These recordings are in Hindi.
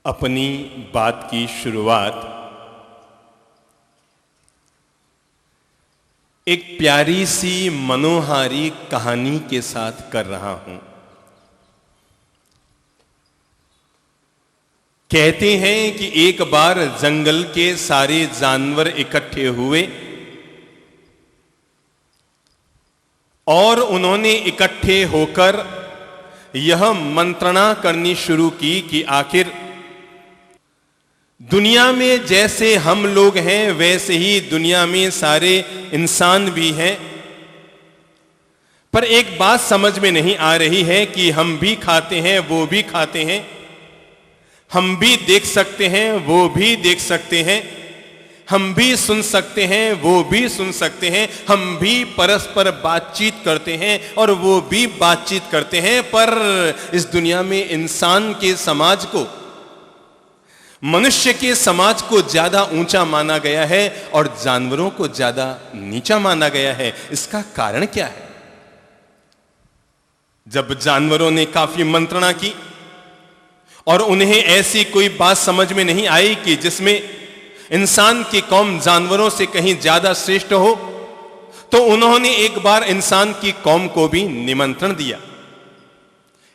अपनी बात की शुरुआत एक प्यारी सी मनोहारी कहानी के साथ कर रहा हूं। कहते हैं कि एक बार जंगल के सारे जानवर इकट्ठे हुए और उन्होंने इकट्ठे होकर यह मंत्रणा करनी शुरू की कि आखिर दुनिया में जैसे हम लोग हैं वैसे ही दुनिया में सारे इंसान भी हैं, पर एक बात समझ में नहीं आ रही है कि हम भी खाते हैं वो भी खाते हैं, हम भी देख सकते हैं वो भी देख सकते हैं, हम भी सुन सकते हैं वो भी सुन सकते हैं, हम भी परस्पर बातचीत करते हैं और वो भी बातचीत करते हैं, पर इस दुनिया में इंसान के समाज को, मनुष्य के समाज को ज्यादा ऊंचा माना गया है और जानवरों को ज्यादा नीचा माना गया है। इसका कारण क्या है? जब जानवरों ने काफी मंत्रणा की और उन्हें ऐसी कोई बात समझ में नहीं आई कि जिसमें इंसान की कौम जानवरों से कहीं ज्यादा श्रेष्ठ हो, तो उन्होंने एक बार इंसान की कौम को भी निमंत्रण दिया।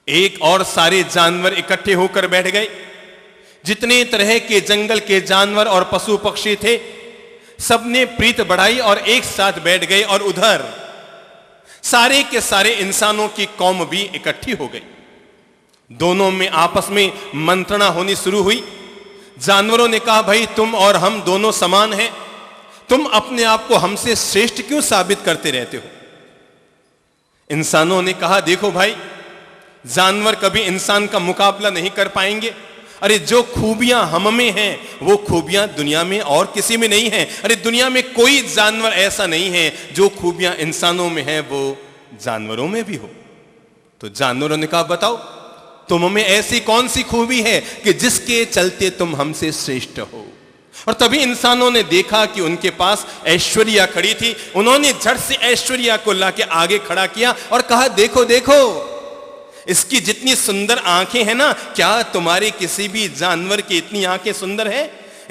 एक और सारे जानवर इकट्ठे होकर बैठ गए। जितने तरह के जंगल के जानवर और पशु पक्षी थे, सबने प्रीत बढ़ाई और एक साथ बैठ गए और उधर सारे के सारे इंसानों की कौम भी इकट्ठी हो गई। दोनों में आपस में मंत्रणा होनी शुरू हुई। जानवरों ने कहा, भाई तुम और हम दोनों समान हैं, तुम अपने आप को हमसे श्रेष्ठ क्यों साबित करते रहते हो? इंसानों ने कहा, देखो भाई, जानवर कभी इंसान का मुकाबला नहीं कर पाएंगे। अरे जो खूबियां हम में हैं वो खूबियां दुनिया में और किसी में नहीं हैं। अरे दुनिया में कोई जानवर ऐसा नहीं है जो खूबियां इंसानों में है वो जानवरों में भी हो। तो जानवरों ने कहा, बताओ तुम में ऐसी कौन सी खूबी है कि जिसके चलते तुम हमसे श्रेष्ठ हो? और तभी इंसानों ने देखा कि उनके पास ऐश्वर्या खड़ी थी। उन्होंने झट से ऐश्वर्या को लाके आगे खड़ा किया और कहा, देखो देखो, इसकी जितनी सुंदर आंखें हैं ना, क्या तुम्हारे किसी भी जानवर की इतनी आंखें सुंदर है?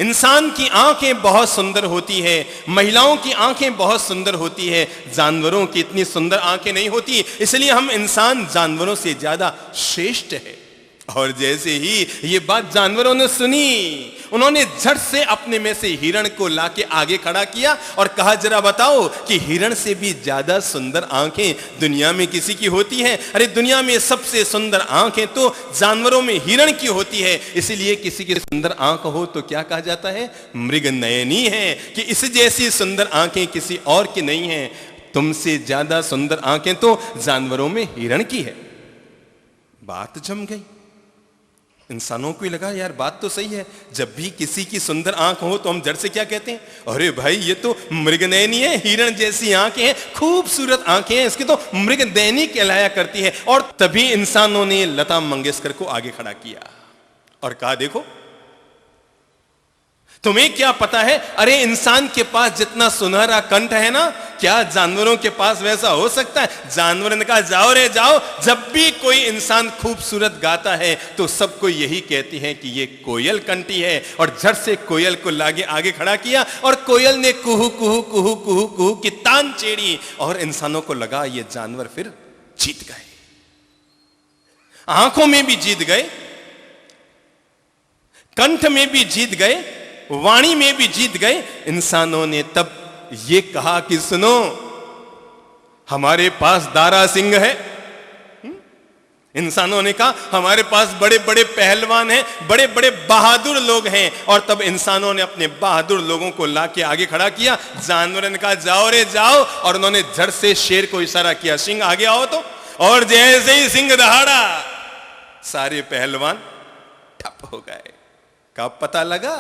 इंसान की आंखें बहुत सुंदर होती है, महिलाओं की आंखें बहुत सुंदर होती है, जानवरों की इतनी सुंदर आंखें नहीं होती, इसलिए हम इंसान जानवरों से ज्यादा श्रेष्ठ है। और जैसे ही ये बात जानवरों ने सुनी, उन्होंने झट से अपने में से हिरण को लाके आगे खड़ा किया और कहा, जरा बताओ कि हिरण से भी ज्यादा सुंदर आंखें दुनिया में किसी की होती हैं? अरे दुनिया में सबसे सुंदर आंखें तो जानवरों में हिरण की होती है, इसलिए किसी की सुंदर आंख हो तो क्या कहा जाता है? मृग नयनी है, कि इस जैसी सुंदर आंखें किसी और की नहीं है। तुमसे ज्यादा सुंदर आंखें तो जानवरों में हिरण की है। बात जम गई। इंसानों को ही लगा, यार बात तो सही है, जब भी किसी की सुंदर आंख हो तो हम जड़ से क्या कहते हैं? अरे भाई ये तो मृगनयनी है, हिरण जैसी आंखें हैं, खूबसूरत आंखें हैं, इसकी तो मृगनयनी कहलाया करती है। और तभी इंसानों ने लता मंगेशकर को आगे खड़ा किया और कहा, देखो तुम्हें क्या पता है, अरे इंसान के पास जितना सुनहरा कंठ है ना, क्या जानवरों के पास वैसा हो सकता है? जानवर ने कहा, जाओ रे जाओ, जब भी कोई इंसान खूबसूरत गाता है तो सबको यही कहती है कि ये कोयल कंठी है। और झट से कोयल को लागे आगे खड़ा किया और कोयल ने कुहू कुहू कुहू कुहू कुहू की तान छेड़ी और इंसानों को लगा ये जानवर फिर जीत गए, आंखों में भी जीत गए, कंठ में भी जीत गए, वाणी में भी जीत गए। इंसानों ने तब ये कहा कि सुनो, हमारे पास दारा सिंह है। इंसानों ने कहा, हमारे पास बड़े बड़े पहलवान हैं, बड़े बड़े बहादुर लोग हैं। और तब इंसानों ने अपने बहादुर लोगों को लाके आगे खड़ा किया। जानवरों ने कहा, जाओ रे जाओ, और उन्होंने झट से शेर को इशारा किया, सिंह आगे आओ तो। और जैसे ही सिंह दहाड़ा, सारे पहलवान ठप हो गए। कब पता लगा?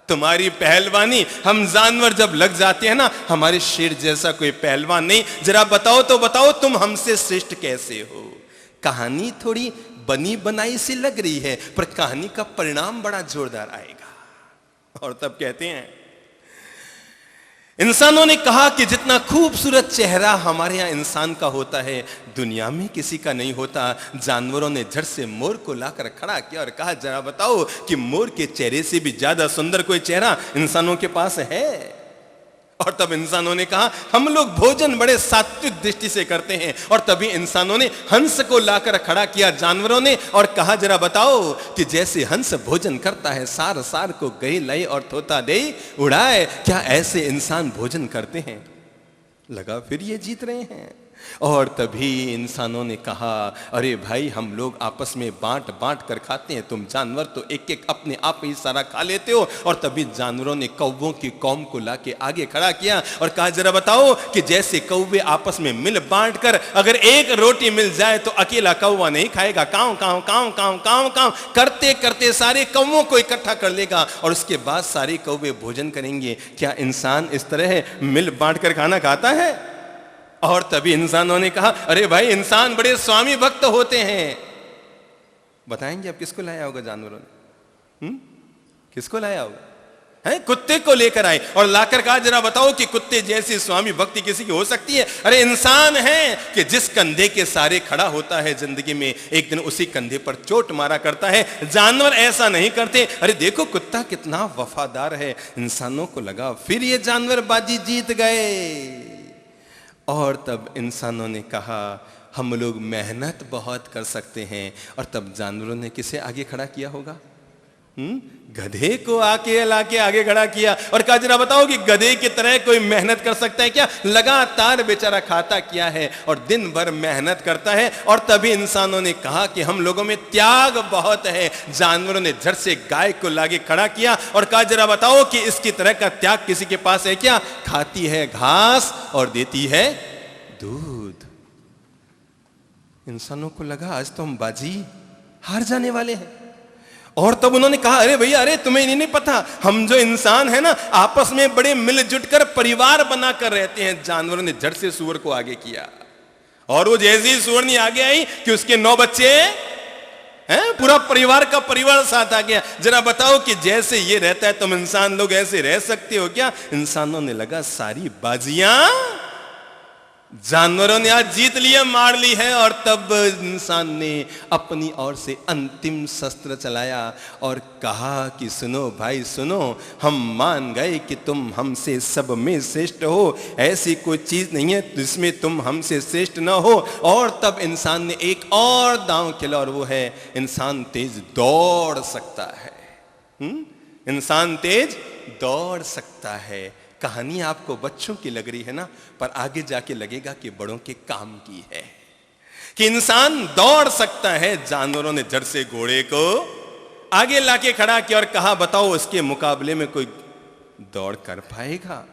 तुम्हारी पहलवानी, हम जानवर जब लग जाते हैं ना, हमारे शेर जैसा कोई पहलवान नहीं। जरा बताओ तो बताओ, तुम हमसे श्रेष्ठ कैसे हो? कहानी थोड़ी बनी बनाई सी लग रही है, पर कहानी का परिणाम बड़ा जोरदार आएगा। और तब कहते हैं, इंसानों ने कहा कि जितना खूबसूरत चेहरा हमारे यहाँ इंसान का होता है दुनिया में किसी का नहीं होता। जानवरों ने झट से मोर को लाकर खड़ा किया और कहा जरा बताओ कि मोर के चेहरे से भी ज्यादा सुंदर कोई चेहरा इंसानों के पास है? और तब इंसानों ने कहा हम लोग भोजन बड़े सात्विक दृष्टि से करते हैं। और तभी इंसानों ने हंस को लाकर खड़ा किया जानवरों ने और कहा जरा बताओ कि जैसे हंस भोजन करता है सार सार को गई लाई और तोता दे उड़ाए, क्या ऐसे इंसान भोजन करते हैं? लगा फिर ये जीत रहे हैं। और तभी इंसानों ने कहा अरे भाई हम लोग आपस में बांट बांट कर खाते हैं, तुम जानवर तो एक एक अपने आप ही सारा खा लेते हो। और तभी जानवरों ने कौवों की कौम को लाके आगे खड़ा किया और कहा जरा बताओ कि जैसे कौवे आपस में मिल बांट कर अगर एक रोटी मिल जाए तो अकेला कौवा नहीं खाएगा, काव काव काव काव काव काव करते करते सारे कौवों को इकट्ठा कर लेगा और उसके बाद सारे कौवे भोजन करेंगे। क्या इंसान इस तरह मिल बांट कर खाना खाता है? और तभी इंसानों ने कहा अरे भाई इंसान बड़े स्वामी भक्त होते हैं। बताएंगे अब किसको लाया होगा जानवरों ने? किसको लाया होगा? है कुत्ते को लेकर आए और लाकर कहा जरा बताओ कि कुत्ते जैसी स्वामी भक्ति किसी की हो सकती है? अरे इंसान है कि जिस कंधे के सारे खड़ा होता है जिंदगी में एक दिन उसी कंधे पर चोट मारा करता है। जानवर ऐसा नहीं करते। अरे देखो कुत्ता कितना वफादार है। इंसानों को लगा फिर ये जानवर बाजी जीत गए। और तब इंसानों ने कहा हम लोग मेहनत बहुत कर सकते हैं। और तब जानवरों ने किसे आगे खड़ा किया होगा? गधे को आके लाके आगे खड़ा किया और कहा जरा बताओ कि गधे की तरह कोई मेहनत कर सकता है क्या? लगातार बेचारा खाता क्या है और दिन भर मेहनत करता है। और तभी इंसानों ने कहा कि हम लोगों में त्याग बहुत है। जानवरों ने झट से गाय को लाके खड़ा किया और कहा जरा बताओ कि इसकी तरह का त्याग किसी के पास है क्या? खाती है घास और देती है दूध। इंसानों को लगा आज तो हम बाजी हार जाने वाले हैं। और तब उन्होंने कहा अरे भैया अरे तुम्हें नहीं पता हम जो इंसान है ना आपस में बड़े मिलजुल कर परिवार बनाकर रहते हैं। जानवरों ने झट से सूअर को आगे किया और वो जैसे ही सूअर नहीं आगे आई कि उसके 9 बच्चे हैं, पूरा परिवार का परिवार साथ आ गया। जरा बताओ कि जैसे ये रहता है तुम इंसान लोग ऐसे रह सकते हो क्या? इंसानों ने लगा सारी बाजियां जानवरों ने आज जीत लिया, मार ली है। और तब इंसान ने अपनी ओर से अंतिम शस्त्र चलाया और कहा कि सुनो भाई सुनो, हम मान गए कि तुम हमसे सब में श्रेष्ठ हो। ऐसी कोई चीज नहीं है जिसमें तुम हमसे श्रेष्ठ न हो। और तब इंसान ने एक और दांव खेला और वो है इंसान तेज दौड़ सकता है। इंसान तेज दौड़ सकता है। कहानी आपको बच्चों की लग रही है ना, पर आगे जाके लगेगा कि बड़ों के काम की है कि इंसान दौड़ सकता है। जानवरों ने जड़ से घोड़े को आगे लाके खड़ा किया और कहा बताओ उसके मुकाबले में कोई दौड़ कर पाएगा?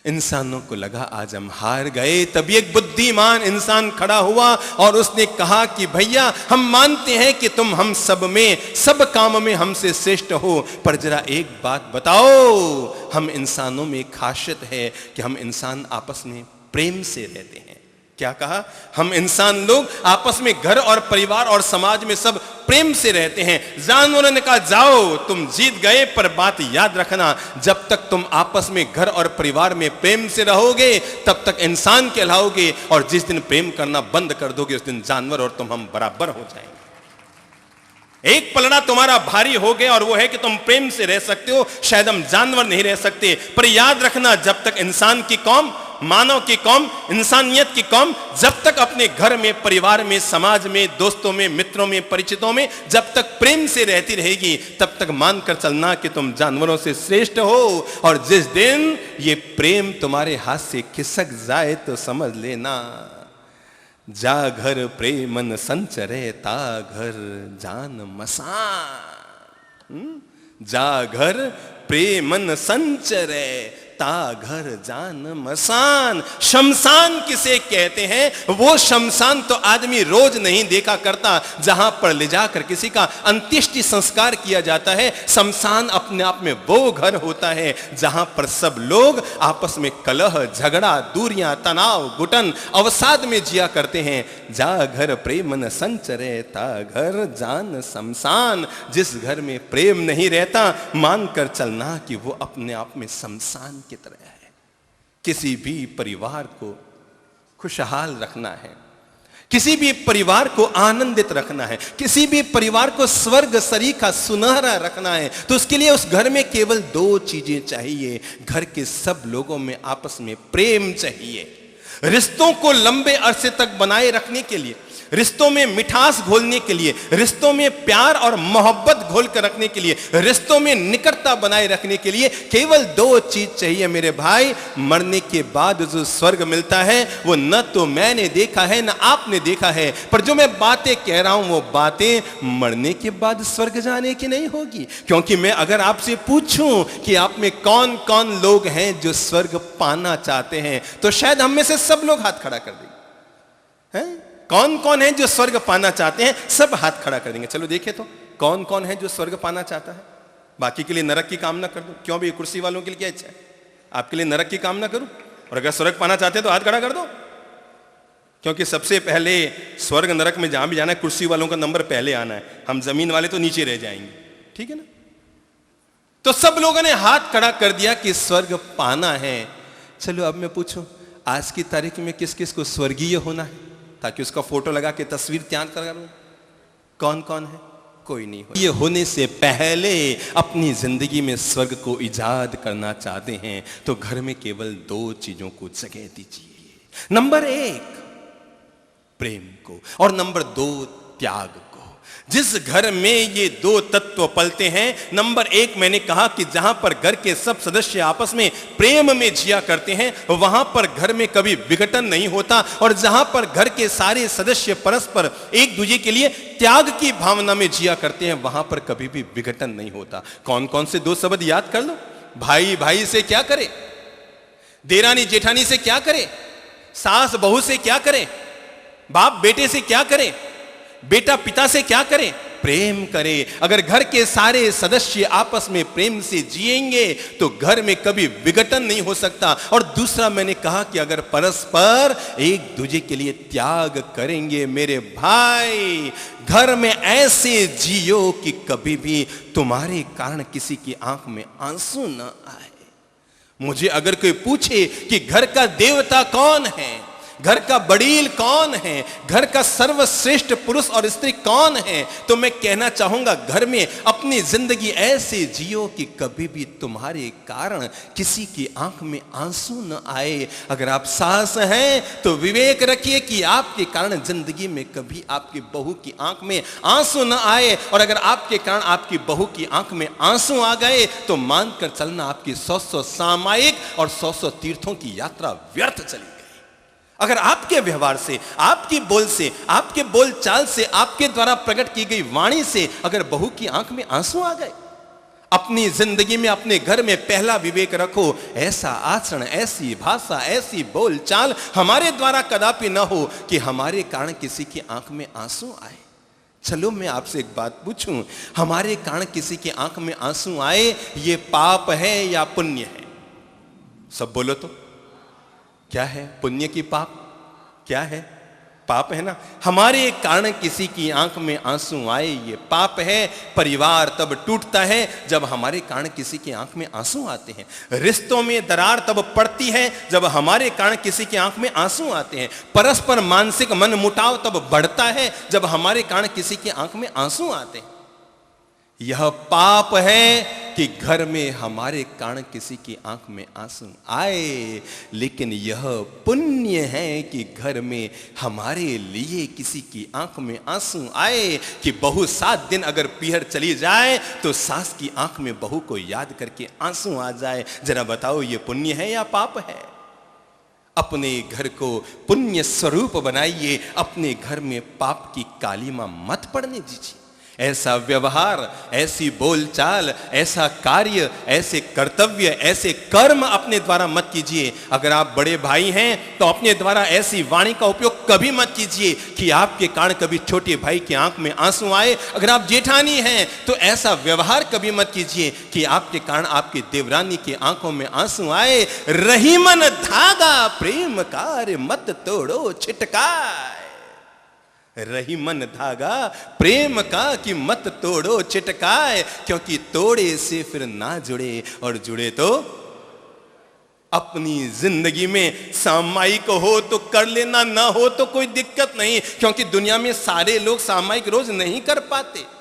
इंसानों को लगा आज हम हार गए। तभी एक बुद्धिमान इंसान खड़ा हुआ और उसने कहा कि भैया हम मानते हैं कि तुम हम सब में सब काम में हमसे श्रेष्ठ हो, पर जरा एक बात बताओ, हम इंसानों में खासियत है कि हम इंसान आपस में प्रेम से रहते हैं। क्या कहा? हम इंसान लोग आपस में घर और परिवार और समाज में सब प्रेम से रहते हैं। जानवरों ने कहा जाओ तुम जीत गए, पर बात याद रखना, जब तक तुम आपस में घर और परिवार में प्रेम से रहोगे तब तक इंसान कहलाओगे, और जिस दिन प्रेम करना बंद कर दोगे उस दिन जानवर और तुम हम बराबर हो जाएंगे। एक पलड़ा तुम्हारा भारी हो गया और वो है कि तुम प्रेम से रह सकते हो, शायद हम जानवर नहीं रह सकते। पर याद रखना, जब तक इंसान की कौम, मानव की कौम, इंसानियत की कौम जब तक अपने घर में, परिवार में, समाज में, दोस्तों में, मित्रों में, परिचितों में जब तक प्रेम से रहती रहेगी, तब तक मानकर चलना कि तुम जानवरों से श्रेष्ठ हो। और जिस दिन ये प्रेम तुम्हारे हाथ से खिसक जाए तो समझ लेना, जा घर प्रेमन संचरे ता घर जान मसान। जा घर प्रेमन संचरे ता घर जान मसान। शमशान किसे कहते हैं? वो शमशान तो आदमी रोज नहीं देखा करता जहां पर ले जाकर किसी का अंत्येष्टि संस्कार किया जाता है। शमशान अपने आप में वो घर होता है जहां पर सब लोग आपस में कलह, झगड़ा, दूरियां, तनाव, घुटन, अवसाद में जिया करते हैं। जा घर प्रेम न संचरे ता घर जान शमशान। जिस घर में प्रेम नहीं रहता, मानकर चलना कि वो अपने आप में शमशान की तरह है। किसी भी परिवार को खुशहाल रखना है, किसी भी परिवार को आनंदित रखना है, किसी भी परिवार को स्वर्ग सरीखा सुनहरा रखना है, तो उसके लिए उस घर में केवल दो चीजें चाहिए। घर के सब लोगों में आपस में प्रेम चाहिए। रिश्तों को लंबे अरसे तक बनाए रखने के लिए, रिश्तों में मिठास घोलने के लिए, रिश्तों में प्यार और मोहब्बत घोल कर रखने के लिए, रिश्तों में निकटता बनाए रखने के लिए केवल दो चीज चाहिए मेरे भाई। मरने के बाद जो स्वर्ग मिलता है वो न तो मैंने देखा है न आपने देखा है, पर जो मैं बातें कह रहा हूं वो बातें मरने के बाद स्वर्ग जाने की नहीं होगी। क्योंकि मैं अगर आपसे पूछूं कि आप में कौन कौन लोग हैं जो स्वर्ग पाना चाहते हैं, तो शायद हम में से सब लोग हाथ खड़ा कर देंगे। हैं? कौन कौन है जो स्वर्ग पाना चाहते हैं? सब हाथ खड़ा कर देंगे। चलो देखे तो कौन कौन है जो स्वर्ग पाना चाहता है। बाकी के लिए नरक की कामना कर दो। क्यों भी कुर्सी वालों के लिए क्या इच्छा है? आपके लिए नरक की कामना करूं, और अगर स्वर्ग पाना चाहते हैं तो हाथ खड़ा कर दो। क्योंकि सबसे पहले स्वर्ग नरक में जहां भी जाना है, कुर्सी वालों का नंबर पहले आना है। हम जमीन वाले तो नीचे रह जाएंगे, ठीक है ना। तो सब लोगों ने हाथ खड़ा कर दिया कि स्वर्ग पाना है। चलो अब मैं पूछूं, आज की तारीख में किस किस को स्वर्गीय होना है, ताकि उसका फोटो लगा के तस्वीर तैयार कर लूं। कौन कौन है? कोई नहीं। ये होने से पहले अपनी जिंदगी में स्वर्ग को इजाद करना चाहते हैं तो घर में केवल दो चीजों को जगह दीजिए। नंबर एक प्रेम को, और नंबर दो त्याग को। जिस घर में ये दो तत्व पलते हैं, नंबर एक मैंने कहा कि जहां पर घर के सब सदस्य आपस में प्रेम में जिया करते हैं वहां पर घर में कभी विघटन नहीं होता, और जहां पर घर के सारे सदस्य परस्पर एक दूसरे के लिए त्याग की भावना में जिया करते हैं वहां पर कभी भी विघटन नहीं होता। कौन कौन से दो शब्द याद कर लो। भाई भाई से क्या करे, देरानी जेठानी से क्या करे, सास बहू से क्या करे, बाप बेटे से क्या करे, बेटा पिता से क्या करे, प्रेम करे। अगर घर के सारे सदस्य आपस में प्रेम से जिएंगे तो घर में कभी विघटन नहीं हो सकता। और दूसरा मैंने कहा कि अगर परस्पर एक दूसरे के लिए त्याग करेंगे मेरे भाई, घर में ऐसे जियो कि कभी भी तुम्हारे कारण किसी की आंख में आंसू न आए। मुझे अगर कोई पूछे कि घर का देवता कौन है, घर का बड़ील कौन है, घर का सर्वश्रेष्ठ पुरुष और स्त्री कौन है, तो मैं कहना चाहूंगा घर में अपनी जिंदगी ऐसे जियो कि कभी भी तुम्हारे कारण किसी की आंख में आंसू न आए। अगर आप सास हैं तो विवेक रखिए कि आपके कारण जिंदगी में कभी आपकी बहू की आंख में आंसू न आए, और अगर आपके कारण आपकी बहू की आंख में आंसू आ गए तो मानकर चलना आपकी 100 सामायिक और 100 तीर्थों की यात्रा व्यर्थ चली। अगर आपके व्यवहार से, आपकी बोल से, आपके बोल चाल से, आपके द्वारा प्रकट की गई वाणी से अगर बहू की आंख में आंसू आ गए, अपनी जिंदगी में अपने घर में पहला विवेक रखो, ऐसा आचरण, ऐसी भाषा, ऐसी बोल चाल हमारे द्वारा कदापि न हो कि हमारे कारण किसी की आंख में आंसू आए। चलो मैं आपसे एक बात पूछूं, हमारे कारण किसी की आंख में आंसू आए ये पाप है या पुण्य है? सब बोलो तो क्या है? पुण्य की पाप? क्या है? पाप है ना। हमारे कारण किसी की आंख में आंसू आए ये पाप है। परिवार तब टूटता है जब हमारे कारण किसी की आंख में आंसू आते हैं। रिश्तों में दरार तब पड़ती है जब हमारे कारण किसी की आंख में आंसू आते हैं। परस्पर मानसिक मन मुटाव तब बढ़ता है जब हमारे कारण किसी की आंख में आंसू आते हैं। यह पाप है कि घर में हमारे कारण किसी की आंख में आंसू आए, लेकिन यह पुण्य है कि घर में हमारे लिए किसी की आंख में आंसू आए। कि बहू 7 दिन अगर पीहर चली जाए तो सास की आंख में बहू को याद करके आंसू आ जाए। जरा बताओ ये पुण्य है या पाप है? अपने घर को पुण्य स्वरूप बनाइए, अपने घर में पाप की कालीमा मत पड़ने दीजिए। ऐसा व्यवहार, ऐसी बोलचाल, ऐसा कार्य, ऐसे कर्तव्य, ऐसे कर्म अपने द्वारा मत कीजिए। अगर आप बड़े भाई हैं तो अपने द्वारा ऐसी वाणी का उपयोग कभी मत कीजिए कि आपके कारण कभी छोटे भाई की आंख में आंसू आए। अगर आप जेठानी हैं तो ऐसा व्यवहार कभी मत कीजिए कि आपके कारण आपकी देवरानी की आंखों में आंसू आए। रही मन धागा प्रेम कार्य मत तोड़ो छिटकाए। रही मन धागा प्रेम का कि मत तोड़ो चिटकाए, क्योंकि तोड़े से फिर ना जुड़े और जुड़े तो। अपनी जिंदगी में सामायिक हो तो कर लेना, ना हो तो कोई दिक्कत नहीं, क्योंकि दुनिया में सारे लोग सामायिक रोज नहीं कर पाते।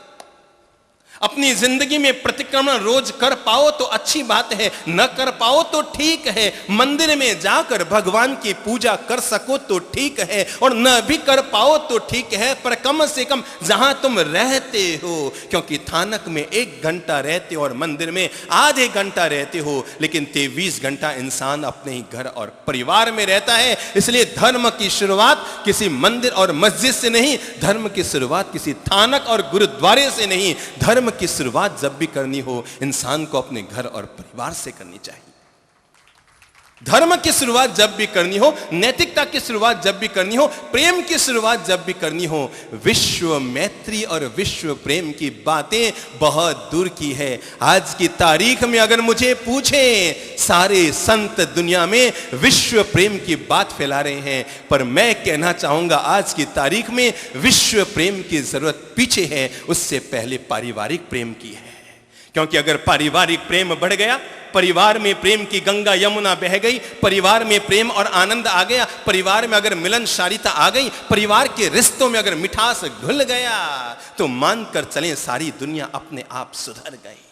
अपनी जिंदगी में प्रतिक्रमण रोज कर पाओ तो अच्छी बात है, न कर पाओ तो ठीक है। मंदिर में जाकर भगवान की पूजा कर सको तो ठीक है, और न भी कर पाओ तो ठीक है, पर कम से कम जहां तुम रहते हो, क्योंकि थानक में 1 घंटा रहते हो और मंदिर में आधे घंटा रहते हो, लेकिन 23 घंटा इंसान अपने ही घर और परिवार में रहता है। इसलिए धर्म की शुरुआत किसी मंदिर और मस्जिद से नहीं, धर्म की शुरुआत किसी थानक और गुरुद्वारे से नहीं, धर्म की शुरुआत जब भी करनी हो इंसान को अपने घर और परिवार से करनी चाहिए। धर्म की शुरुआत जब भी करनी हो, नैतिकता की शुरुआत जब भी करनी हो, प्रेम की शुरुआत जब भी करनी हो, विश्व मैत्री और विश्व प्रेम की बातें बहुत दूर की है। आज की तारीख में अगर मुझे पूछे, सारे संत दुनिया में विश्व प्रेम की बात फैला रहे हैं, पर मैं कहना चाहूंगा आज की तारीख में विश्व प्रेम की जरूरत पीछे है, उससे पहले पारिवारिक प्रेम की है। क्योंकि अगर पारिवारिक प्रेम बढ़ गया, परिवार में प्रेम की गंगा यमुना बह गई, परिवार में प्रेम और आनंद आ गया, परिवार में अगर मिलनसारिता आ गई, परिवार के रिश्तों में अगर मिठास घुल गया, तो मानकर चलें सारी दुनिया अपने आप सुधर गई।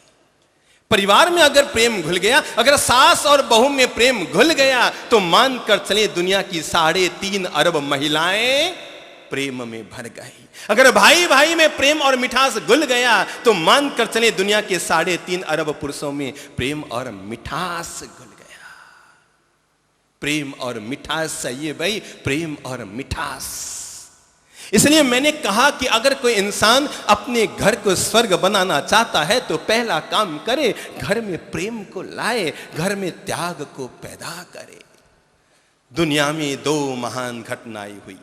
परिवार में अगर प्रेम घुल गया, अगर सास और बहू में प्रेम घुल गया, तो मानकर चलें दुनिया की 3.5 अरब महिलाएं प्रेम में भर गई। अगर भाई भाई में प्रेम और मिठास घुल गया, तो मानकर चले दुनिया के 3.5 अरब पुरुषों में प्रेम और मिठास घुल गया। प्रेम और मिठास चाहिए भाई, प्रेम और मिठास। इसलिए मैंने कहा कि अगर कोई इंसान अपने घर को स्वर्ग बनाना चाहता है तो पहला काम करे, घर में प्रेम को लाए, घर में त्याग को पैदा करे। दुनिया में 2 महान घटनाएं हुई,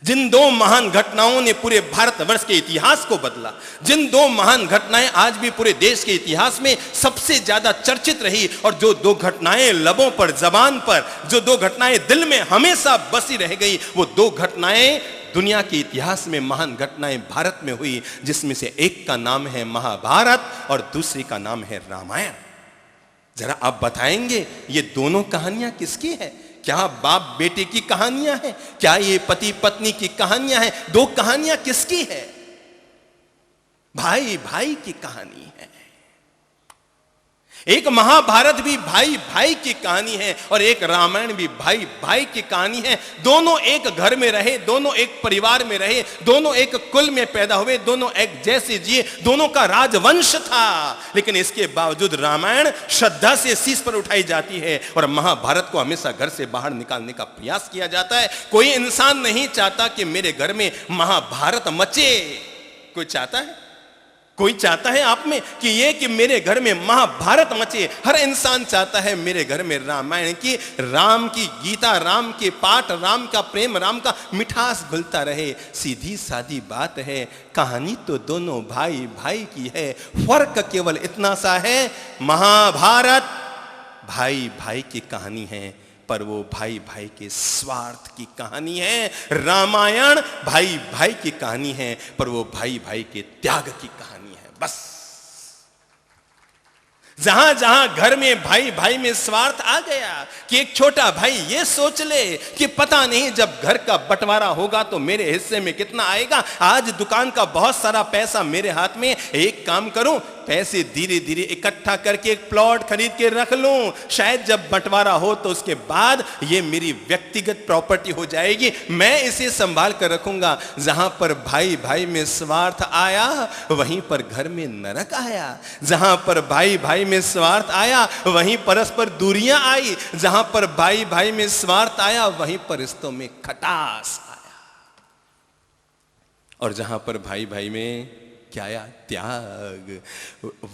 जिन 2 महान घटनाओं ने पूरे भारतवर्ष के इतिहास को बदला, जिन 2 महान घटनाएं आज भी पूरे देश के इतिहास में सबसे ज्यादा चर्चित रही, और जो 2 घटनाएं लबों पर, जबान पर, जो 2 घटनाएं दिल में हमेशा बसी रह गई, वो 2 घटनाएं दुनिया के इतिहास में महान घटनाएं भारत में हुई, जिसमें से एक का नाम है महाभारत और दूसरी का नाम है रामायण। जरा आप बताएंगे ये दोनों कहानियां किसकी है? क्या बाप बेटे की कहानियां हैं? क्या ये पति पत्नी की कहानियां हैं? 2 कहानियां किसकी है? भाई भाई की कहानी है। एक महाभारत भी भाई भाई की कहानी है और एक रामायण भी भाई भाई की कहानी है। दोनों एक घर में रहे, दोनों एक परिवार में रहे, दोनों एक कुल में पैदा हुए, दोनों एक जैसे जिए, दोनों का राजवंश था। लेकिन इसके बावजूद रामायण श्रद्धा से शीश पर उठाई जाती है और महाभारत को हमेशा घर से बाहर निकालने का प्रयास किया जाता है। कोई इंसान नहीं चाहता कि मेरे घर में महाभारत मचे। कोई चाहता है? कोई चाहता है आप में कि मेरे घर में महाभारत मचे? हर इंसान चाहता है मेरे घर में रामायण की, राम की गीता, राम के पाठ, राम का प्रेम, राम का मिठास घुलता रहे। सीधी सादी बात है, कहानी तो दोनों भाई भाई की है, फर्क केवल इतना सा है, महाभारत भाई भाई की कहानी है पर वो भाई भाई के स्वार्थ की कहानी है। रामायण भाई भाई की कहानी है पर वो भाई भाई के त्याग की कहानी है। बस जहां जहां घर में भाई भाई में स्वार्थ आ गया कि एक छोटा भाई ये सोच ले कि पता नहीं जब घर का बंटवारा होगा तो मेरे हिस्से में कितना आएगा, आज दुकान का बहुत सारा पैसा मेरे हाथ में, एक काम करूं पैसे धीरे धीरे इकट्ठा करके एक प्लॉट खरीद के रख लूं, शायद जब बंटवारा हो तो उसके बाद ये मेरी व्यक्तिगत प्रॉपर्टी हो जाएगी, मैं इसे संभाल कर रखूंगा। जहां पर भाई भाई में स्वार्थ आया वहीं पर घर में नरक आया। जहां पर भाई भाई में स्वार्थ आया वहीं परस्पर दूरियां आई। जहां पर भाई भाई में स्वार्थ आया वहीं पर रिश्तों में खटास आया। और जहां पर भाई भाई में क्या आया? त्याग।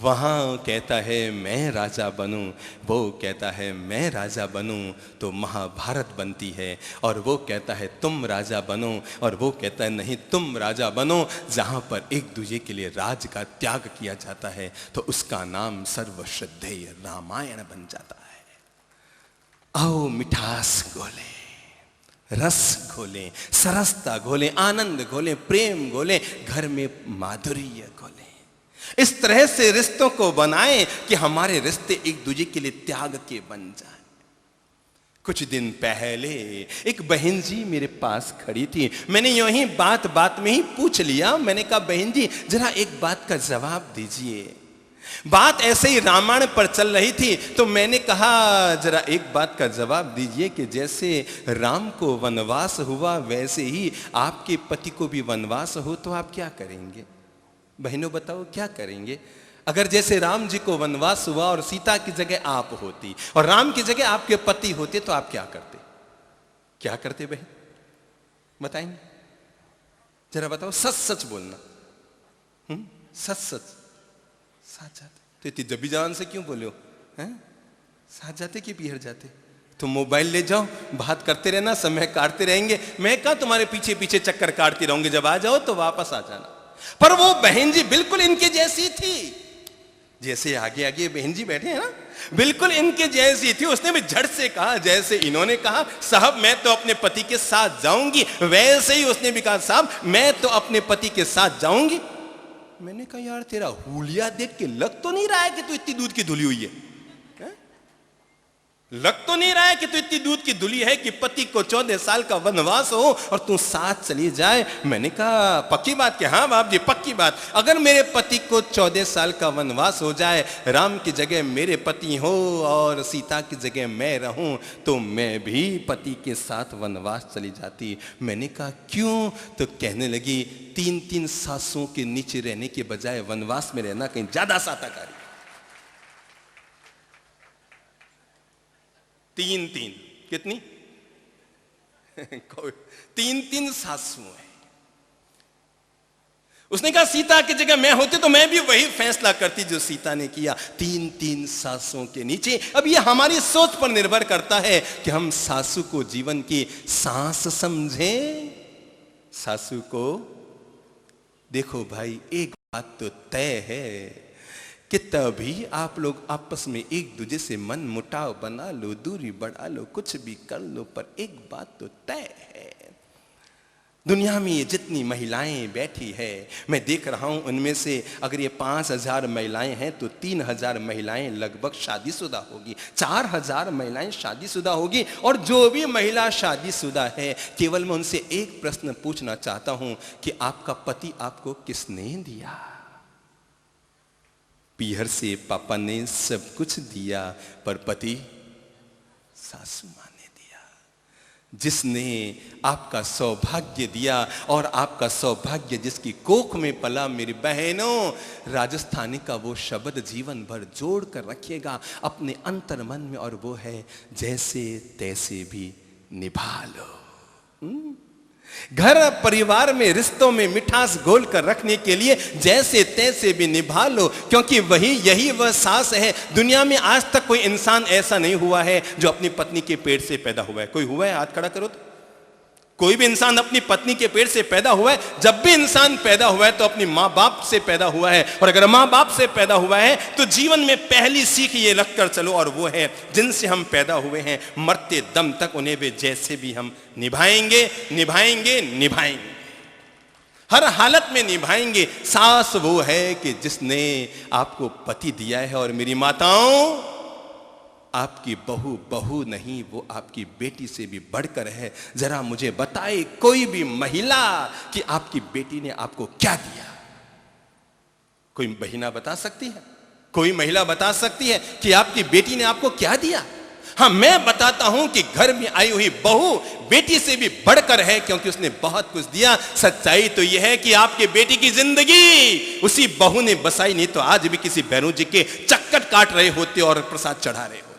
वहां कहता है मैं राजा बनूं, वो कहता है मैं राजा बनूं, तो महाभारत बनती है। और वो कहता है तुम राजा बनो, और वो कहता है नहीं तुम राजा बनो। जहां पर एक दूसरे के लिए राज का त्याग किया जाता है तो उसका नाम सर्वश्रद्धेय रामायण बन जाता है। आओ मिठास घोले, रस घोले, सरसता घोले, आनंद घोले, प्रेम घोले, घर में माधुर्य घोले। इस तरह से रिश्तों को बनाएं कि हमारे रिश्ते एक दूसरे के लिए त्याग के बन जाएं। कुछ दिन पहले एक बहन जी मेरे पास खड़ी थी। मैंने यूं ही बात बात में ही पूछ लिया। मैंने कहा बहन जी जरा एक बात का जवाब दीजिए। बात ऐसे ही रामायण पर चल रही थी तो मैंने कहा जरा एक बात का जवाब दीजिए कि जैसे राम को वनवास हुआ वैसे ही आपके पति को भी वनवास हो तो आप क्या करेंगे? बहनों बताओ क्या करेंगे? अगर जैसे राम जी को वनवास हुआ और सीता की जगह आप होती और राम की जगह आपके पति होते तो आप क्या करते? क्या करते बहन बताएंगे? जरा बताओ, सच सच बोलना। सच सच साथ जाते तो इतनी जबी जान से क्यों बोले हो? हैं साथ जाते कि पीहर जाते? तो मोबाइल ले जाओ, बात करते रहना, समय काटते रहेंगे। मैं कहा तुम्हारे पीछे पीछे चक्कर काटती रहूंगी, जब आ जाओ तो वापस आ जाना। पर वो बहन जी बिल्कुल इनके जैसी थी। जैसे आगे आगे बहन जी बैठे हैं ना, बिल्कुल इनके जैसी थी। उसने भी झट से कहा जैसे इन्होंने कहा साहब मैं तो अपने पति के साथ जाऊंगी, वैसे ही उसने भी कहा साहब मैं तो अपने पति के साथ जाऊंगी। मैंने कहा यार तेरा हुलिया देख के लग तो नहीं रहा है कि तू इतनी दूध की धुली हुई है? लग तो नहीं रहा है कि तू इतनी दूध की धुली है कि पति को 14 साल का वनवास हो और तू साथ चली जाए। मैंने कहा पक्की बात? कि हाँ बाप जी पक्की बात। अगर मेरे पति को 14 साल का वनवास हो जाए, राम की जगह मेरे पति हो और सीता की जगह मैं रहूं, तो मैं भी पति के साथ वनवास चली जाती। मैंने कहा क्यों? तो कहने लगी 3-3 सासों के नीचे रहने के बजाय वनवास में रहना कहीं ज्यादा साताकारी। 3-3 कितनी? 3-3 सासू है। उसने कहा सीता की जगह मैं होती तो मैं भी वही फैसला करती जो सीता ने किया, 3-3 सासों के नीचे। अब ये हमारी सोच पर निर्भर करता है कि हम सासू को जीवन की सांस समझें। सासू को देखो भाई, एक बात तो तय है कि तभी आप लोग आपस में एक दूसरे से मन मुटाव बना लो, दूरी बढ़ा लो, कुछ भी कर लो, पर एक बात तो तय है। दुनिया में ये जितनी महिलाएं बैठी है, मैं देख रहा हूं उनमें से अगर ये 5000 महिलाएं हैं तो 3000 महिलाएं लगभग शादीशुदा होगी, 4000 महिलाएं शादीशुदा होगी। और जो भी महिला शादीशुदा है, केवल मैं उनसे एक प्रश्न पूछना चाहता हूं कि आपका पति आपको किसने दिया? पीहर से पापा ने सब कुछ दिया, पर पति सासू माँ ने दिया। जिसने आपका सौभाग्य दिया और आपका सौभाग्य जिसकी कोख में पला, मेरी बहनों, राजस्थानी का वो शब्द जीवन भर जोड़ कर रखिएगा अपने अंतर मन में, और वो है जैसे तैसे भी निभा लो। घर परिवार में रिश्तों में मिठास घोल कर रखने के लिए जैसे तैसे भी निभा लो, क्योंकि यही वह सास है। दुनिया में आज तक कोई इंसान ऐसा नहीं हुआ है जो अपनी पत्नी के पेट से पैदा हुआ है। कोई हुआ है? हाथ खड़ा करो तो। कोई भी इंसान अपनी पत्नी के पेट से पैदा हुआ है? जब भी इंसान पैदा हुआ है तो अपनी माँ बाप से पैदा हुआ है, और अगर माँ बाप से पैदा हुआ है तो जीवन में पहली सीख ये रखकर चलो, और वो है जिनसे हम पैदा हुए हैं मरते दम तक उन्हें भी जैसे भी हम निभाएंगे निभाएंगे निभाएंगे, हर हालत में निभाएंगे। सास वो है कि जिसने आपको पति दिया है, और मेरी माताओं आपकी बहू नहीं, वो आपकी बेटी से भी बढ़कर है। जरा मुझे बताए कोई भी महिला कि आपकी बेटी ने आपको क्या दिया? कोई बहिना बता सकती है? कोई महिला बता सकती है कि आपकी बेटी ने आपको क्या दिया? हाँ, मैं बताता हूं कि घर में आई हुई बहू बेटी से भी बढ़कर है, क्योंकि उसने बहुत कुछ दिया। सच्चाई तो यह है कि आपके बेटी की जिंदगी उसी बहू ने बसाई, नहीं तो आज भी किसी भैरू जी के चक्कर काट रहे होते और प्रसाद चढ़ा रहे होते।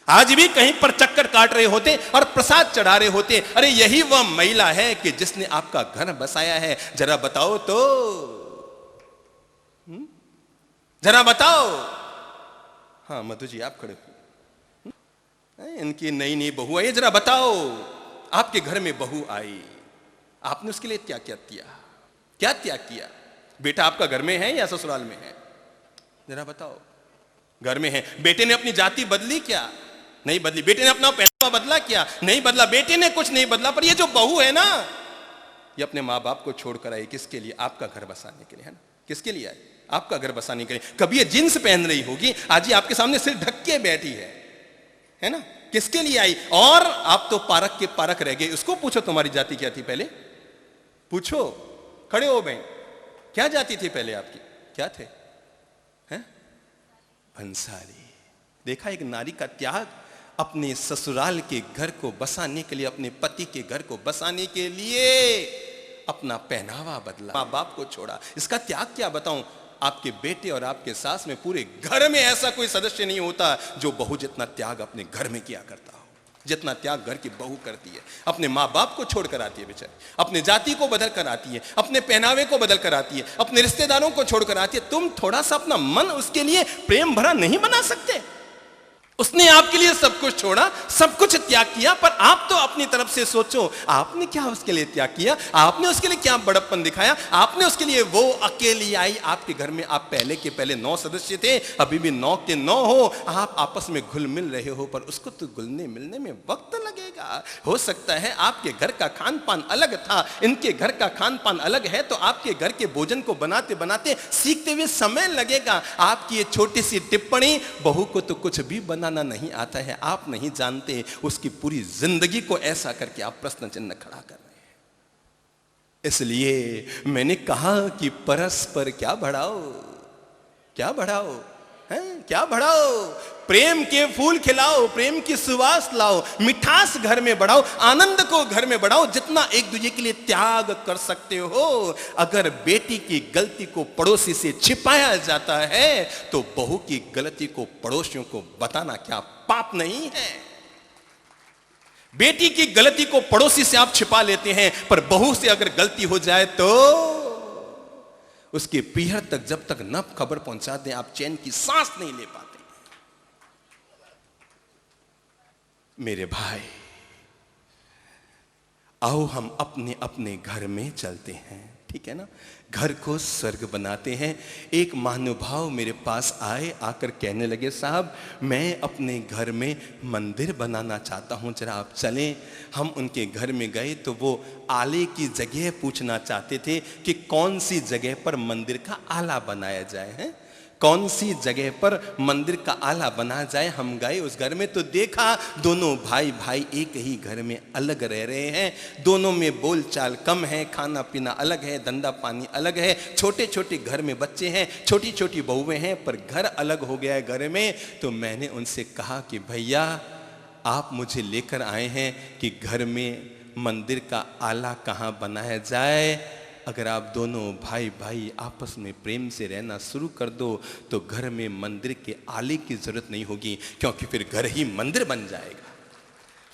आज भी कहीं पर चक्कर काट रहे होते और प्रसाद चढ़ा रहे होते। अरे यही वह महिला है कि जिसने आपका घर बसाया है। जरा बताओ तो, जरा बताओ। हाँ मधु जी आप खड़े हो, इनकी नई नई बहू आई, जरा बताओ आपके घर में बहू आई, आपने उसके लिए क्या क्या किया? क्या त्याग किया? बेटा आपका घर में है या ससुराल में है? जरा बताओ। घर में है। बेटे ने अपनी जाति बदली क्या? नहीं बदली। बेटे ने अपना पहनावा बदला क्या? नहीं बदला। बेटे ने कुछ नहीं बदला। पर ये जो बहू है ना, ये अपने माँ बाप को छोड़कर आई किसके लिए? आपका घर बसाने के लिए, है ना? किसके लिए आई? आपका घर बसाने के लिए। कभी ये जींस पहन रही होगी, आज ही आपके सामने सिर ढक के बैठी है ना? किसके लिए आई? और आप तो पारक के पारक रह गए। उसको पूछो तुम्हारी जाति क्या थी पहले, पूछो, खड़े हो बहन, क्या जाति थी पहले आपकी, क्या थे? हैं? भंसाली। देखा एक नारी का त्याग, अपने ससुराल के घर को बसाने के लिए, अपने पति के घर को बसाने के लिए अपना पहनावा बदला, मां बाप को छोड़ा। इसका त्याग क्या बताऊं? आपके बेटे और आपके सास में पूरे घर में ऐसा कोई सदस्य नहीं होता जो बहू जितना त्याग अपने घर में किया करता हो, जितना त्याग घर की बहू करती है। अपने माँ बाप को छोड़कर आती है बेचारी, अपने जाति को बदल कर आती है, अपने पहनावे को बदल कर आती है, अपने रिश्तेदारों को छोड़कर आती है। तुम थोड़ा सा अपना मन उसके लिए प्रेम भरा नहीं बना सकते? उसने आपके लिए सब कुछ छोड़ा, सब कुछ त्याग किया, पर आप तो अपनी तरफ से सोचो, आपने क्या उसके लिए त्याग किया? आपने उसके लिए क्या बड़प्पन दिखाया? आपने उसके लिए, वो अकेली आई आपके घर में, आप पहले के पहले 9 सदस्य थे, अभी भी 9 के 9 हो, आप आपस में घुल मिल रहे हो, पर उसको तो घुलने मिलने में वक्त लगेगा। हो सकता है आपके घर का खान पान अलग था, इनके घर का खान पान अलग है, तो आपके घर के भोजन को बनाते बनाते सीखते हुए समय लगेगा। आपकी ये छोटी सी टिप्पणी, बहू को तो कुछ भी बना नहीं आता है, आप नहीं जानते उसकी पूरी जिंदगी को ऐसा करके आप प्रश्न चिन्ह खड़ा कर रहे हैं। इसलिए मैंने कहा कि परस्पर क्या बढ़ाओ, क्या बढ़ाओ, हैं? क्या बढ़ाओ? प्रेम के फूल खिलाओ, प्रेम की सुवास लाओ, मिठास घर में बढ़ाओ, आनंद को घर में बढ़ाओ, जितना एक दूसरे के लिए त्याग कर सकते हो। अगर बेटी की गलती को पड़ोसी से छिपाया जाता है तो बहू की गलती को पड़ोसियों को बताना क्या पाप नहीं है? बेटी की गलती को पड़ोसी से आप छिपा लेते हैं, पर बहू से अगर गलती हो जाए तो उसके पीहर तक जब तक न खबर पहुंचा दें, आप चैन की सांस नहीं ले पाते। मेरे भाई, आओ हम अपने अपने घर में चलते हैं, ठीक है ना? घर को स्वर्ग बनाते हैं। एक महानुभाव मेरे पास आए, आकर कहने लगे, साहब मैं अपने घर में मंदिर बनाना चाहता हूं, जरा आप चलें। हम उनके घर में गए तो वो आले की जगह पूछना चाहते थे कि कौन सी जगह पर मंदिर का आला बनाया जाए, है कौन सी जगह पर मंदिर का आला बना जाए। हम गए उस घर में तो देखा दोनों भाई भाई एक ही घर में अलग रह रहे हैं, दोनों में बोलचाल कम है, खाना पीना अलग है, धंधा पानी अलग है, छोटे छोटे घर में बच्चे हैं, छोटी छोटी बहुएं हैं, पर घर अलग हो गया है घर में। तो मैंने उनसे कहा कि भैया आप मुझे लेकर आए हैं कि घर में मंदिर का आला कहाँ बनाया जाए। अगर आप दोनों भाई भाई आपस में प्रेम से रहना शुरू कर दो तो घर में मंदिर के आले की जरूरत नहीं होगी, क्योंकि फिर घर ही मंदिर बन जाएगा।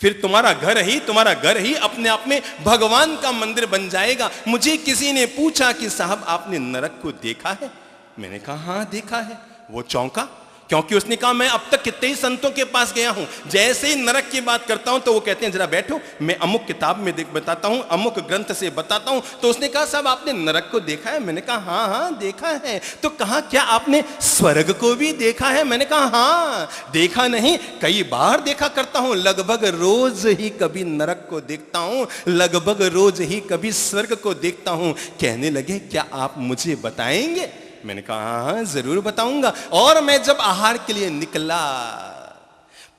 फिर तुम्हारा घर ही अपने आप में भगवान का मंदिर बन जाएगा। मुझे किसी ने पूछा कि साहब आपने नरक को देखा है? मैंने कहा हाँ देखा है। वो चौंका, क्योंकि उसने कहा मैं अब तक कितने ही संतों के पास गया हूं, जैसे ही नरक की बात करता हूं तो वो कहते हैं जरा बैठो, मैं अमुक किताब में बताता हूं, अमुक ग्रंथ से बताता हूं। तो उसने कहा साहब आपने नरक को देखा है? मैंने कहा हाँ हाँ देखा है। तो कहा क्या आपने स्वर्ग को भी देखा है? मैंने कहा हाँ, देखा नहीं कई बार देखा करता हूं, लगभग रोज ही कभी नरक को देखता हूं, लगभग रोज ही कभी स्वर्ग को देखता हूं। कहने लगे क्या आप मुझे बताएंगे? मैंने कहा हाँ जरूर बताऊंगा। और मैं जब आहार के लिए निकला,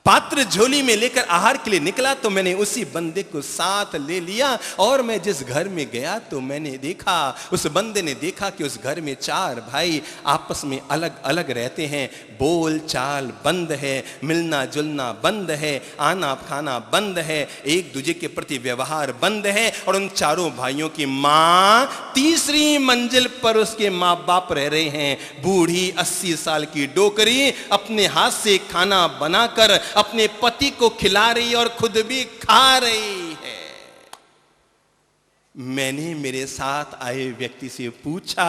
पात्र झोली में लेकर आहार के लिए निकला, तो मैंने उसी बंदे को साथ ले लिया। और मैं जिस घर में गया तो मैंने देखा, उस बंदे ने देखा कि उस घर में 4 भाई आपस में अलग अलग रहते हैं, बोल चाल बंद है, मिलना जुलना बंद है, आना खाना बंद है, एक दूसरे के प्रति व्यवहार बंद है। और उन 4 भाइयों की माँ तीसरी मंजिल पर उसके माँ बाप रह रहे हैं। बूढ़ी 80 साल की डोकरी अपने हाथ से खाना बनाकर अपने पति को खिला रही और खुद भी खा रही है। मैंने मेरे साथ आए व्यक्ति से पूछा,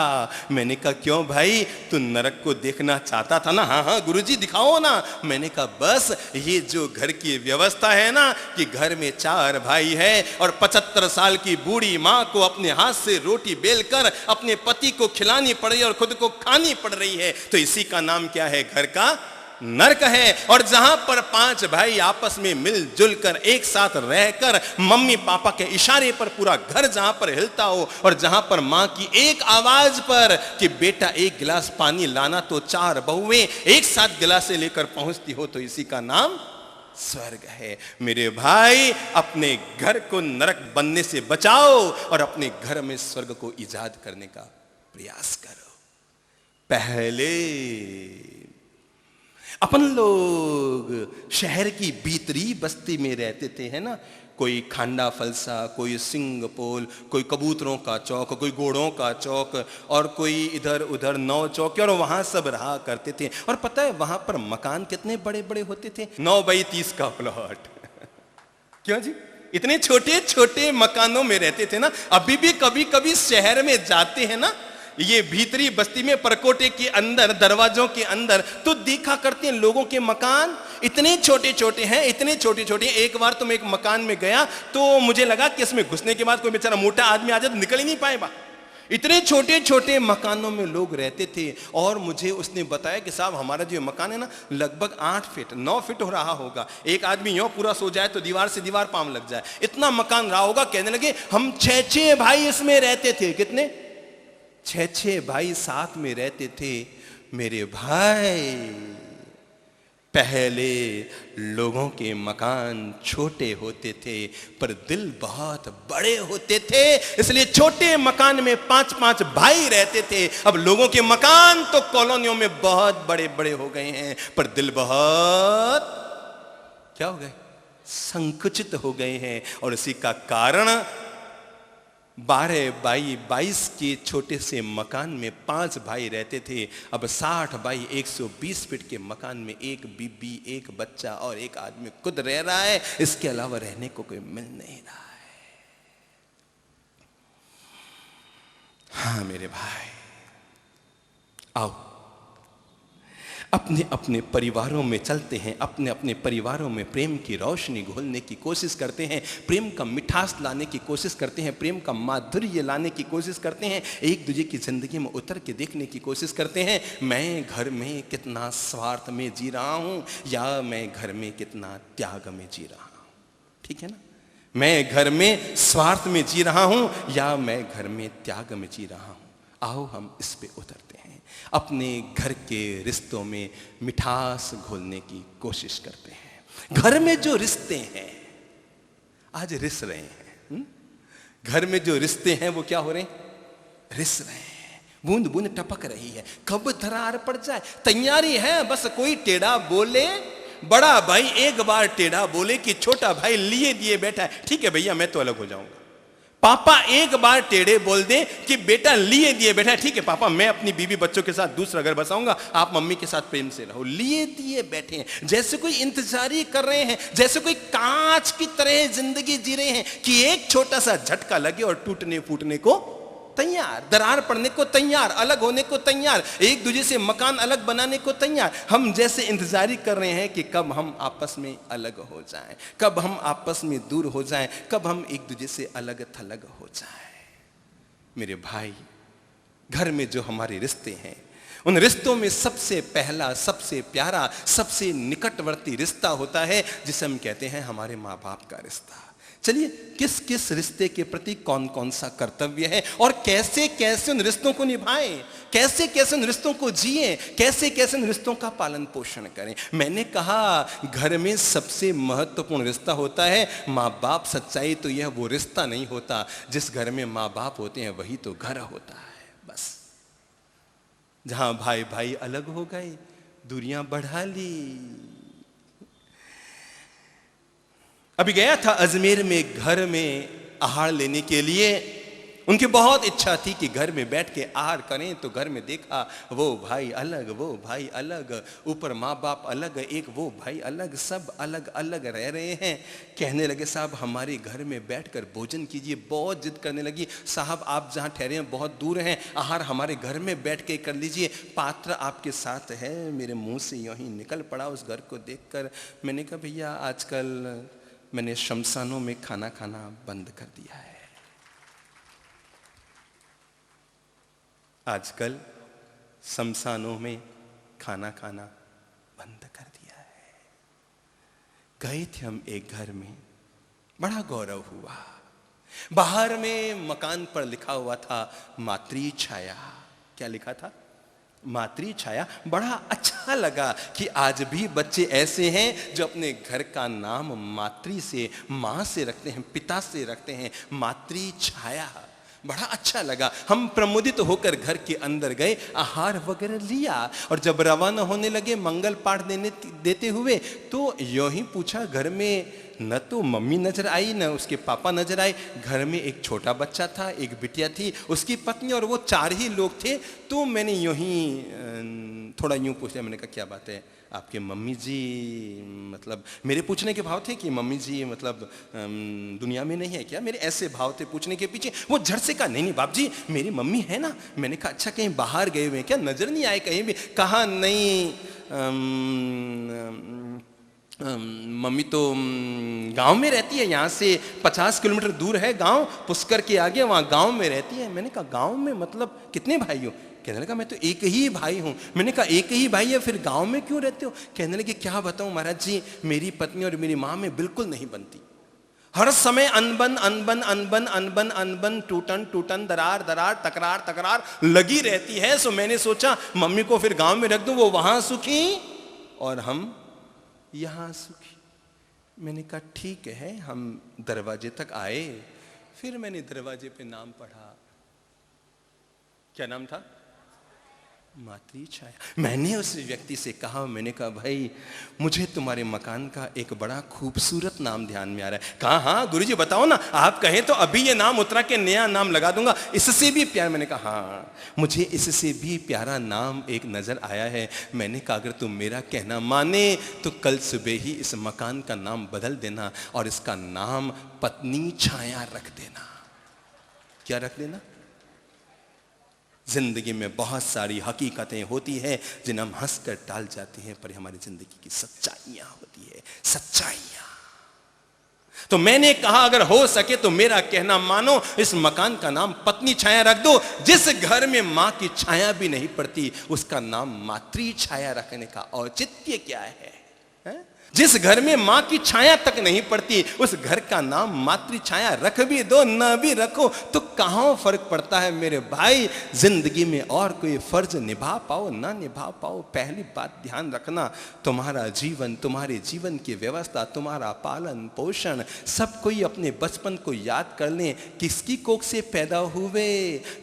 मैंने कहा क्यों भाई तू नरक को देखना चाहता था ना? हाँ हाँ गुरुजी दिखाओ ना। मैंने कहा बस ये जो घर की व्यवस्था है ना कि घर में 4 भाई है और 75 साल की बूढ़ी माँ को अपने हाथ से रोटी बेलकर अपने पति को खिलानी पड़ रही है और खुद को खानी पड़ रही है, तो इसी का नाम क्या है? घर का नरक है। और जहां पर 5 भाई आपस में मिलजुल कर एक साथ रहकर मम्मी पापा के इशारे पर पूरा घर जहां पर हिलता हो, और जहां पर मां की एक आवाज पर कि बेटा 1 गिलास पानी लाना, तो 4 बहुएं एक साथ गिलासे लेकर पहुंचती हो, तो इसी का नाम स्वर्ग है। मेरे भाई, अपने घर को नरक बनने से बचाओ और अपने घर में स्वर्ग को इजाद करने का प्रयास करो। पहले अपन लोग शहर की भीतरी बस्ती में रहते थे, है ना। कोई खांडा फलसा, कोई सिंगपोल, कोई कबूतरों का चौक, कोई घोड़ों का चौक, और कोई इधर उधर 9 चौक, और वहां सब रहा करते थे। और पता है वहां पर मकान कितने बड़े बड़े होते थे, 9 बाई 30 का प्लॉट। क्यों जी, इतने छोटे छोटे मकानों में रहते थे ना। अभी भी कभी कभी शहर में जाते हैं ना, ये भीतरी बस्ती में परकोटे के अंदर, दरवाजों के अंदर, तो देखा करते हैं लोगों के मकान इतने छोटे छोटे हैं, इतने छोटे छोटे। एक बार तो मैं एक मकान में गया तो मुझे लगा कि इसमें घुसने के बाद कोई बेचारा मोटा आदमी आ जाए तो निकल ही नहीं पाएगा। इतने छोटे छोटे मकानों में लोग रहते थे। और मुझे उसने बताया कि साहब हमारा जो मकान है ना, लगभग 8 फीट 9 फीट हो रहा होगा। एक आदमी यूं पूरा सो जाए तो दीवार से दीवार पांव लग जाए, इतना मकान रहा होगा। कहने लगे हम 6 भाई इसमें रहते थे। कितने? 6 भाई साथ में रहते थे। मेरे भाई, पहले लोगों के मकान छोटे होते थे पर दिल बहुत बड़े होते थे, इसलिए छोटे मकान में 5-5 भाई रहते थे। अब लोगों के मकान तो कॉलोनियों में बहुत बड़े बड़े हो गए हैं, पर दिल बहुत क्या हो गए? संकुचित हो गए हैं। और इसी का कारण 12 बाई 22 के छोटे से मकान में 5 भाई रहते थे। अब 60 बाई 120 फीट के मकान में एक बीबी, एक बच्चा और एक आदमी खुद रह रहा है। इसके अलावा रहने को कोई मिल नहीं रहा है। हाँ मेरे भाई, आओ अपने अपने परिवारों में चलते हैं, अपने अपने परिवारों में प्रेम की रोशनी घोलने की कोशिश करते हैं, प्रेम का मिठास लाने की कोशिश करते हैं, प्रेम का माधुर्य लाने की कोशिश करते हैं, एक दूसरे की जिंदगी में उतर के देखने की कोशिश करते हैं। मैं घर में कितना स्वार्थ में जी रहा हूं या मैं घर में कितना त्याग में जी रहा हूं, ठीक है ना। मैं घर में स्वार्थ में जी रहा हूं या मैं घर में त्याग में जी रहा हूं। आओ हम इस पे उतरते हैं, अपने घर के रिश्तों में मिठास घोलने की कोशिश करते हैं। घर में जो रिश्ते हैं आज रिस रहे हैं, घर में जो रिश्ते हैं वो क्या हो रहे हैं? रिस रहे हैं, बूंद बूंद टपक रही है, कब दरार पड़ जाए तैयारी है। बस कोई टेढ़ा बोले, बड़ा भाई एक बार टेढ़ा बोले कि छोटा भाई लिए दिए बैठा है, ठीक है भैया मैं तो अलग हो जाऊंगा। पापा एक बार टेढ़े बोल दें कि बेटा लिए दिए बैठा है, ठीक है पापा मैं अपनी बीवी बच्चों के साथ दूसरा घर बसाऊंगा, आप मम्मी के साथ प्रेम से रहो। लिए दिए बैठे हैं, जैसे कोई इंतजारी कर रहे हैं, जैसे कोई कांच की तरह जिंदगी जी रहे हैं कि एक छोटा सा झटका लगे और टूटने फूटने को तैयार, दरार पड़ने को तैयार, अलग होने को तैयार, एक दूसरे से मकान अलग बनाने को तैयार। हम जैसे इंतजारी कर रहे हैं कि कब हम आपस में अलग हो जाएं, कब हम आपस में दूर हो जाएं, कब हम एक दूसरे से अलग थलग हो जाएं। मेरे भाई, घर में जो हमारे रिश्ते हैं, उन रिश्तों में सबसे पहला, सबसे प्यारा, सबसे निकटवर्ती रिश्ता होता है जिसे हम कहते हैं हमारे माँ बाप का रिश्ता। चलिए, किस किस रिश्ते के प्रति कौन कौन सा कर्तव्य है और कैसे कैसे उन रिश्तों को निभाएं, कैसे कैसे उन रिश्तों को जिएं, कैसे कैसे उन रिश्तों का पालन पोषण करें। मैंने कहा घर में सबसे महत्वपूर्ण रिश्ता होता है माँ बाप। सच्चाई तो यह वो रिश्ता नहीं होता, जिस घर में माँ बाप होते हैं वही तो घर होता है। बस जहां भाई भाई अलग हो गए, दूरियां बढ़ा ली। अभी गया था अजमेर में घर में आहार लेने के लिए। उनकी बहुत इच्छा थी कि घर में बैठ के आहार करें, तो घर में देखा वो भाई अलग, वो भाई अलग, ऊपर माँ बाप अलग, एक वो भाई अलग, सब अलग अलग रह रहे हैं। कहने लगे साहब हमारे घर में बैठकर भोजन कीजिए। बहुत जिद करने लगी, साहब आप जहाँ ठहरे हैं बहुत दूर हैं, आहार हमारे घर में बैठ के कर लीजिए, पात्र आपके साथ है। मेरे मुंह से यूं ही निकल पड़ा उस घर को देखकर। मैंने कहा भैया आजकल मैंने शमशानों में खाना खाना बंद कर दिया है। आजकल शमशानों में खाना खाना बंद कर दिया है। गए थे हम एक घर में, बड़ा गौरव हुआ। बाहर में मकान पर लिखा हुआ था मातृ छाया। क्या लिखा था? मातृ छाया। बड़ा अच्छा लगा कि आज भी बच्चे ऐसे हैं जो अपने घर का नाम मातृ से, माँ से रखते हैं, पिता से रखते हैं, मातृ छाया। बड़ा अच्छा लगा। हम प्रमुदित होकर घर के अंदर गए, आहार वगैरह लिया और जब रवाना होने लगे मंगल पाठ देते हुए, तो यूं ही पूछा, घर में न तो मम्मी नजर आई न उसके पापा नजर आए। घर में एक छोटा बच्चा था, एक बिटिया थी, उसकी पत्नी और वो 4 ही लोग थे। तो मैंने यूं ही थोड़ा यूं पूछा, मैंने कहा क्या बात है, आपके मम्मी जी, मतलब मेरे पूछने के भाव थे कि मम्मी जी मतलब दुनिया में नहीं है क्या, मेरे ऐसे भाव थे पूछने के पीछे। वो झट से कहा, नहीं नहीं बाप जी मेरी मम्मी है ना। मैंने कहा अच्छा कहीं बाहर गए हुए क्या, नजर नहीं आए कहीं भी। कहा नहीं मम्मी तो गांव में रहती है, यहाँ से 50 किलोमीटर दूर है गांव, पुष्कर के आगे, वहाँ गांव में रहती है। मैंने कहा गांव में मतलब कितने भाई हो? कहने लगा मैं तो एक ही भाई हूँ। मैंने कहा एक ही भाई है, फिर गांव में क्यों रहते हो? कहने लगे क्या बताऊं महाराज जी, मेरी पत्नी और मेरी माँ में बिल्कुल नहीं बनती। हर समय अनबन अनबन अनबन अनबन अनबन, टूटन टूटन, दरार दरार, तकरार तकरार लगी रहती है। सो मैंने सोचा मम्मी को फिर गांव में रख दूं, वो वहां सुखी और हम यहां सुखी। मैंने कहा ठीक है। हम दरवाजे तक आए, फिर मैंने दरवाजे पे नाम पढ़ा। क्या नाम था? मातृ छाया। मैंने उस व्यक्ति से कहा, मैंने कहा भाई मुझे तुम्हारे मकान का एक बड़ा खूबसूरत नाम ध्यान में आ रहा है। कहा हाँ गुरुजी बताओ ना, आप कहें तो अभी ये नाम उतरा के नया नाम लगा दूंगा, इससे भी प्यारा। मैंने कहा हाँ मुझे इससे भी प्यारा नाम एक नजर आया है। मैंने कहा अगर तुम मेरा कहना माने तो कल सुबह ही इस मकान का नाम बदल देना और इसका नाम पत्नी छाया रख देना। क्या रख देना? जिंदगी में बहुत सारी हकीकतें होती हैं जिन्हें हम हंसकर टाल जाते हैं, पर हमारी जिंदगी की सच्चाइयां होती है, सच्चाइयां। तो मैंने कहा अगर हो सके तो मेरा कहना मानो, इस मकान का नाम पत्नी छाया रख दो। जिस घर में मां की छाया भी नहीं पड़ती उसका नाम मातृ छाया रखने का औचित्य क्या है? जिस घर में मां की छाया तक नहीं पड़ती उस घर का नाम मातृ छाया रख भी दो न भी रखो तो कहां फर्क पड़ता है मेरे भाई। जिंदगी में और कोई फर्ज निभा पाओ ना निभा पाओ, पहली बात ध्यान रखना, तुम्हारा जीवन, तुम्हारे जीवन की व्यवस्था, तुम्हारा पालन पोषण, सब कोई अपने बचपन को याद कर लें। किसकी कोख से पैदा हुए,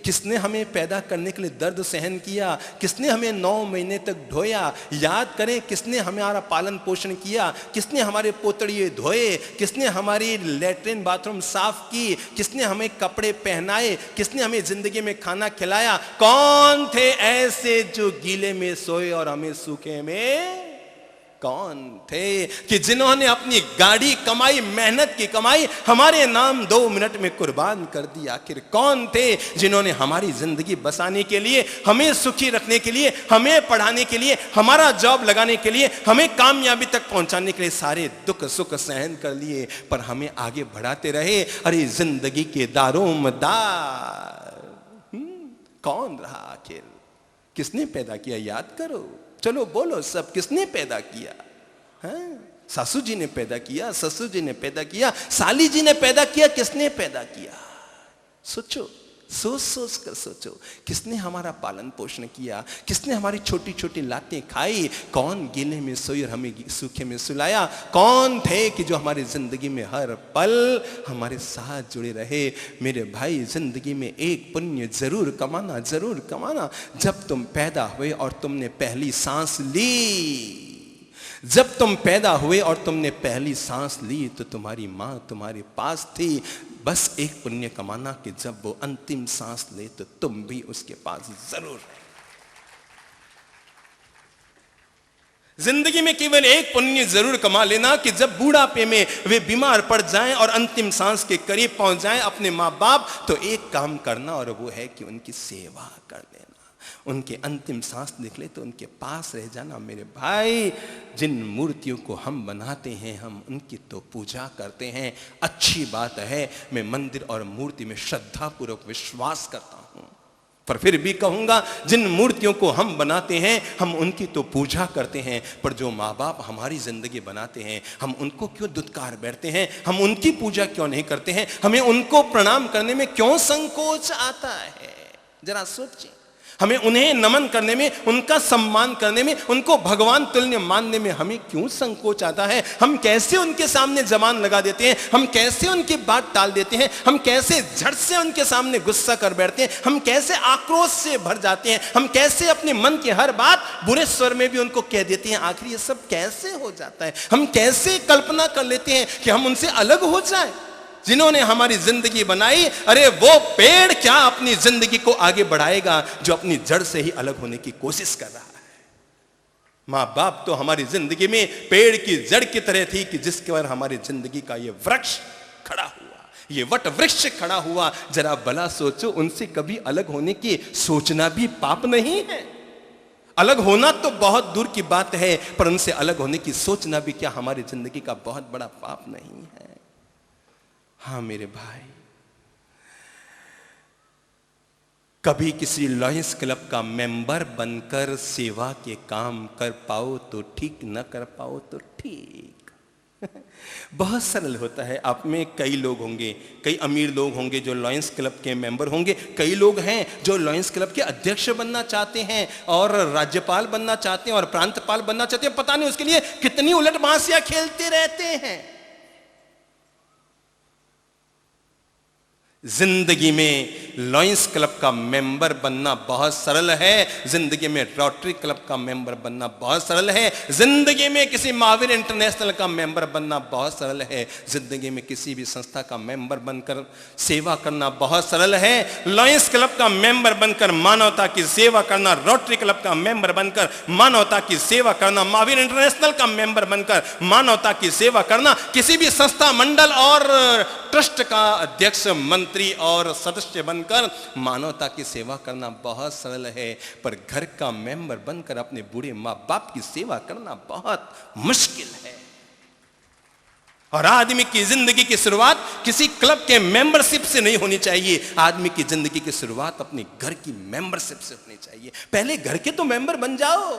किसने हमें पैदा करने के लिए दर्द सहन किया, किसने हमें 9 महीने तक ढोया, याद करें किसने हमारा पालन पोषण किया, किसने हमारे पोतड़िए धोए, किसने हमारी लैट्रिन बाथरूम साफ की, किसने हमें कपड़े पहनाए, किसने हमें जिंदगी में खाना खिलाया। कौन थे ऐसे जो गीले में सोए और हमें सूखे में? कौन थे कि जिन्होंने अपनी गाड़ी कमाई, मेहनत की कमाई हमारे नाम 2 मिनट में कुर्बान कर दी? आखिर कौन थे जिन्होंने हमारी जिंदगी बसाने के लिए, हमें सुखी रखने के लिए, हमें पढ़ाने के लिए, हमारा जॉब लगाने के लिए, हमें कामयाबी तक पहुंचाने के लिए सारे दुख सुख सहन कर लिए पर हमें आगे बढ़ाते रहे? अरे जिंदगी के दारोमदार कौन रहा आखिर? किसने पैदा किया? याद करो, चलो बोलो सब, किसने पैदा किया? सासू जी ने पैदा किया, ससुर जी ने पैदा किया, साली जी ने पैदा किया, किसने पैदा किया? सोचो, सोच सोच कर सोचो, किसने हमारा पालन पोषण किया, किसने हमारी छोटी छोटी लातें खाई, कौन गीले में सोई और हमें सूखे में सुलाया, कौन थे कि जो हमारी जिंदगी में हर पल हमारे साथ जुड़े रहे? मेरे भाई जिंदगी में एक पुण्य जरूर कमाना, जरूर कमाना। जब तुम पैदा हुए और तुमने पहली सांस ली, जब तुम पैदा हुए और तुमने पहली सांस ली तो तुम्हारी मां तुम्हारे पास थी। बस एक पुण्य कमाना कि जब वो अंतिम सांस ले तो तुम भी उसके पास जरूर रहे। जिंदगी में केवल एक पुण्य जरूर कमा लेना कि जब बूढ़ापे में वे बीमार पड़ जाएं और अंतिम सांस के करीब पहुंच जाएं अपने माँ बाप, तो एक काम करना और वो है कि उनकी सेवा कर लेना, उनके अंतिम सांस निकले तो उनके पास रह जाना। मेरे भाई जिन मूर्तियों को हम बनाते हैं हम उनकी तो पूजा करते हैं, अच्छी बात है, मैं मंदिर और मूर्ति में श्रद्धापूर्वक विश्वास करता हूं, पर फिर भी कहूंगा जिन मूर्तियों को हम बनाते हैं हम उनकी तो पूजा करते हैं, पर जो माँ बाप हमारी जिंदगी बनाते हैं हम उनको क्यों दुत्कार बैठते हैं, हम उनकी पूजा क्यों नहीं करते हैं, हमें उनको प्रणाम करने में क्यों संकोच आता है? जरा सोचिए। हमें उन्हें नमन करने में, उनका सम्मान करने में, उनको भगवान तुल्य मानने में हमें क्यों संकोच आता है? हम कैसे उनके सामने जबान लगा देते हैं, हम कैसे उनकी बात टाल देते हैं, हम कैसे झट से उनके सामने गुस्सा कर बैठते हैं, हम कैसे आक्रोश से भर जाते हैं, हम कैसे अपने मन की हर बात बुरे स्वर में भी उनको कह देते हैं। आखिर ये सब कैसे हो जाता है? हम कैसे कल्पना कर लेते हैं कि हम उनसे अलग हो जाएं? जिन्होंने हमारी जिंदगी बनाई, अरे वो पेड़ क्या अपनी जिंदगी को आगे बढ़ाएगा जो अपनी जड़ से ही अलग होने की कोशिश कर रहा है? मां बाप तो हमारी जिंदगी में पेड़ की जड़ की तरह थी कि जिसके पर हमारी जिंदगी का ये वृक्ष खड़ा हुआ, ये वट वृक्ष खड़ा हुआ। जरा भला सोचो, उनसे कभी अलग होने की सोचना भी पाप नहीं है। अलग होना तो बहुत दूर की बात है, पर उनसे अलग होने की सोचना भी क्या हमारी जिंदगी का बहुत बड़ा पाप नहीं है? हाँ मेरे भाई, कभी किसी लॉयंस क्लब का मेंबर बनकर सेवा के काम कर पाओ तो ठीक, न कर पाओ तो ठीक। बहुत सरल होता है। आप में कई लोग होंगे, कई अमीर लोग होंगे जो लॉयंस क्लब के मेंबर होंगे, कई लोग हैं जो लॉयंस क्लब के अध्यक्ष बनना चाहते हैं और राज्यपाल बनना चाहते हैं और प्रांतपाल बनना चाहते हैं। पता नहीं उसके लिए कितनी उलट बांसियां खेलते रहते हैं। जिंदगी में लॉयंस क्लब का मेंबर बनना बहुत सरल है, जिंदगी में रोटरी क्लब का मेंबर बनना बहुत सरल है, जिंदगी में किसी महावीर इंटरनेशनल का मेंबर बनना बहुत सरल है, जिंदगी में किसी भी संस्था का मेंबर बनकर सेवा करना बहुत सरल है। लॉयंस क्लब का मेंबर बनकर मानवता की सेवा करना, रोटरी क्लब का मेंबर बनकर मानवता की सेवा करना, महावीर इंटरनेशनल का मेंबर बनकर मानवता की सेवा करना, किसी भी संस्था मंडल और ट्रस्ट का अध्यक्ष, मंत्री और सदस्य बनकर मानवता की सेवा करना बहुत सरल है, पर घर का मेंबर बनकर अपने बूढ़े मां बाप की सेवा करना बहुत मुश्किल है। और आदमी की जिंदगी की शुरुआत किसी क्लब के मेंबरशिप से नहीं होनी चाहिए, आदमी की जिंदगी की शुरुआत अपने घर की मेंबरशिप से होनी चाहिए। पहले घर के तो मेंबर बन जाओ।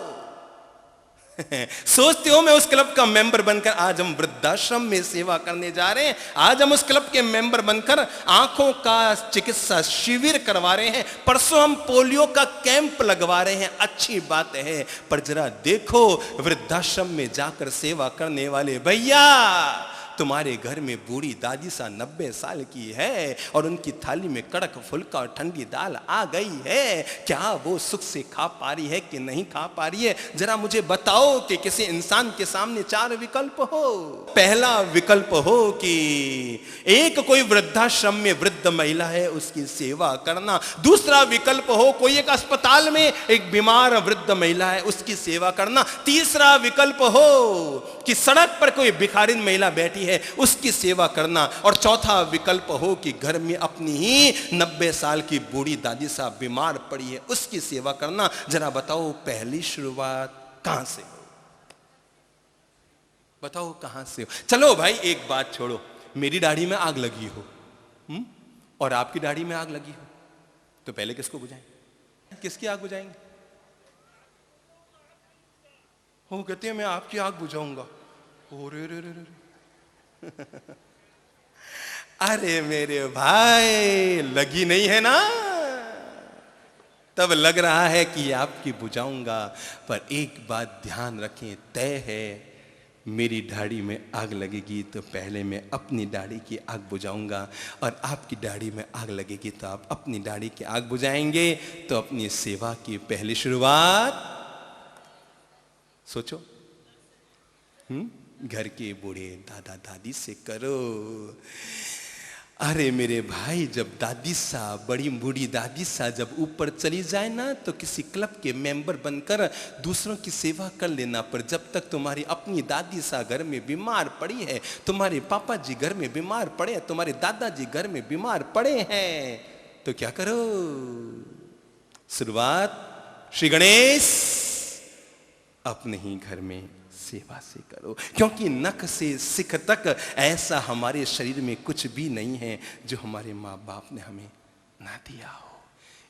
सोचते हो मैं उस क्लब का मेंबर बनकर, आज हम वृद्धाश्रम में सेवा करने जा रहे हैं, आज हम उस क्लब के मेंबर बनकर आंखों का चिकित्सा शिविर करवा रहे हैं, परसों हम पोलियो का कैंप लगवा रहे हैं। अच्छी बात है, पर जरा देखो वृद्धाश्रम में जाकर सेवा करने वाले भैया, तुम्हारे घर में बूढ़ी दादी सा 90 साल की है और उनकी थाली में कड़क फुल्का और ठंडी दाल आ गई है, क्या वो सुख से खा पा रही है कि नहीं खा पा रही है? जरा मुझे बताओ कि किसी इंसान के सामने 4 विकल्प हो। पहला विकल्प हो कि एक कोई वृद्धाश्रम में वृद्ध महिला है, उसकी सेवा करना। दूसरा विकल्प हो कोई एक अस्पताल में एक बीमार वृद्ध महिला है, उसकी सेवा करना। तीसरा विकल्प हो कि सड़क पर कोई भिखारिन महिला बैठी है, उसकी सेवा करना। और चौथा विकल्प हो कि घर में अपनी ही 90 साल की बूढ़ी दादी साहब बीमार पड़ी है, उसकी सेवा करना। जरा बताओ पहली शुरुआत कहां से हो? बताओ कहां से हो? चलो भाई एक बात छोड़ो, मेरी दाढ़ी में आग लगी हो और आपकी दाढ़ी में आग लगी हो, तो पहले किसको बुझाएंगे? किसकी आग बुझाएंगे? वो कहते हैं मैं आपकी आग बुझाऊंगा। रे रे रे रे। अरे मेरे भाई, लगी नहीं है ना, तब लग रहा है कि आपकी बुझाऊंगा। पर एक बात ध्यान रखें, तय है मेरी दाढ़ी में आग लगेगी तो पहले मैं अपनी दाढ़ी की आग बुझाऊंगा, और आपकी दाढ़ी में आग लगेगी तो आप अपनी दाढ़ी की आग बुझाएंगे। तो अपनी सेवा की पहली शुरुआत सोचो, घर के बूढ़े दादा दादी से करो। अरे मेरे भाई, जब दादी साहब, बड़ी बूढ़ी दादी साहब जब ऊपर चली जाए ना, तो किसी क्लब के मेंबर बनकर दूसरों की सेवा कर लेना। पर जब तक तुम्हारी अपनी दादी साहब घर में बीमार पड़ी है, तुम्हारे पापा जी घर में बीमार पड़े हैं, तुम्हारे दादाजी घर में बीमार पड़े हैं, तो क्या करो? शुरुआत श्री गणेश अपने ही घर में सेवा से करो, क्योंकि नख से सिख तक ऐसा हमारे शरीर में कुछ भी नहीं है जो हमारे माँ बाप ने हमें ना दिया हो।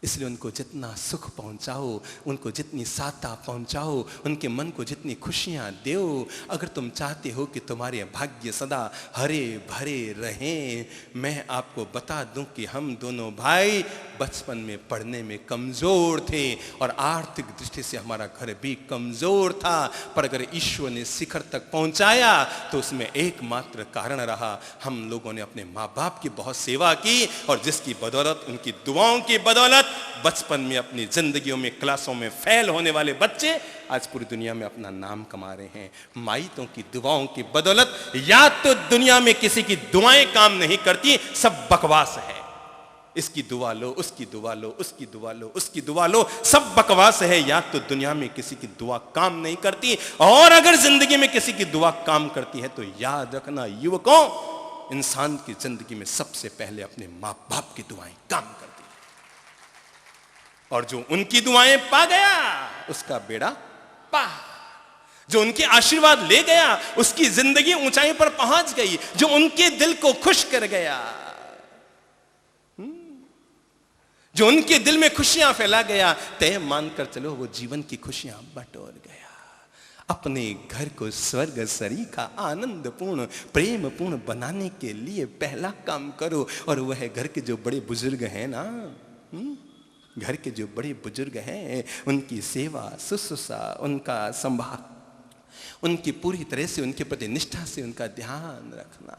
इसलिए उनको जितना सुख पहुंचाओ, उनको जितनी साता पहुंचाओ, उनके मन को जितनी खुशियां दो, अगर तुम चाहते हो कि तुम्हारे भाग्य सदा हरे भरे रहें, मैं आपको बता दूं कि हम दोनों भाई बचपन में पढ़ने में कमजोर थे और आर्थिक दृष्टि से हमारा घर भी कमजोर था, पर अगर ईश्वर ने शिखर तक पहुंचाया तो उसमें एकमात्र कारण रहा, हम लोगों ने अपने माँ बाप की बहुत सेवा की और जिसकी बदौलत, उनकी दुआओं की बदौलत बचपन में अपनी जिंदगियों में क्लासों में फेल होने वाले बच्चे आज पूरी दुनिया में अपना नाम कमा रहे हैं। माइतों की दुआओं की बदौलत। या तो दुनिया में किसी की दुआएं काम नहीं करती, सब बकवास है, इसकी दुआ लो, उसकी दुआ लो, उसकी दुआ लो, उसकी दुआ लो, सब बकवास है। या तो दुनिया में किसी की दुआ काम नहीं करती, और अगर जिंदगी में किसी की दुआ काम करती है तो याद रखना युवकों, इंसान की जिंदगी में सबसे पहले अपने मां बाप की दुआएं काम करती है, और जो उनकी दुआएं पा गया उसका बेड़ा पार, जो उनके आशीर्वाद ले गया उसकी जिंदगी ऊंचाई पर पहुंच गई, जो उनके दिल को खुश कर गया, जो उनके दिल में खुशियां फैला गया, तय मानकर चलो वो जीवन की खुशियां बटोर गया। अपने घर को स्वर्ग सरीखा आनंदपूर्ण प्रेमपूर्ण बनाने के लिए पहला काम करो, और वह घर के जो बड़े बुजुर्ग हैं ना, घर के जो बड़े बुजुर्ग हैं उनकी सेवा शुश्रूषा, उनका संभाल, उनकी पूरी तरह से उनके प्रति निष्ठा से उनका ध्यान रखना।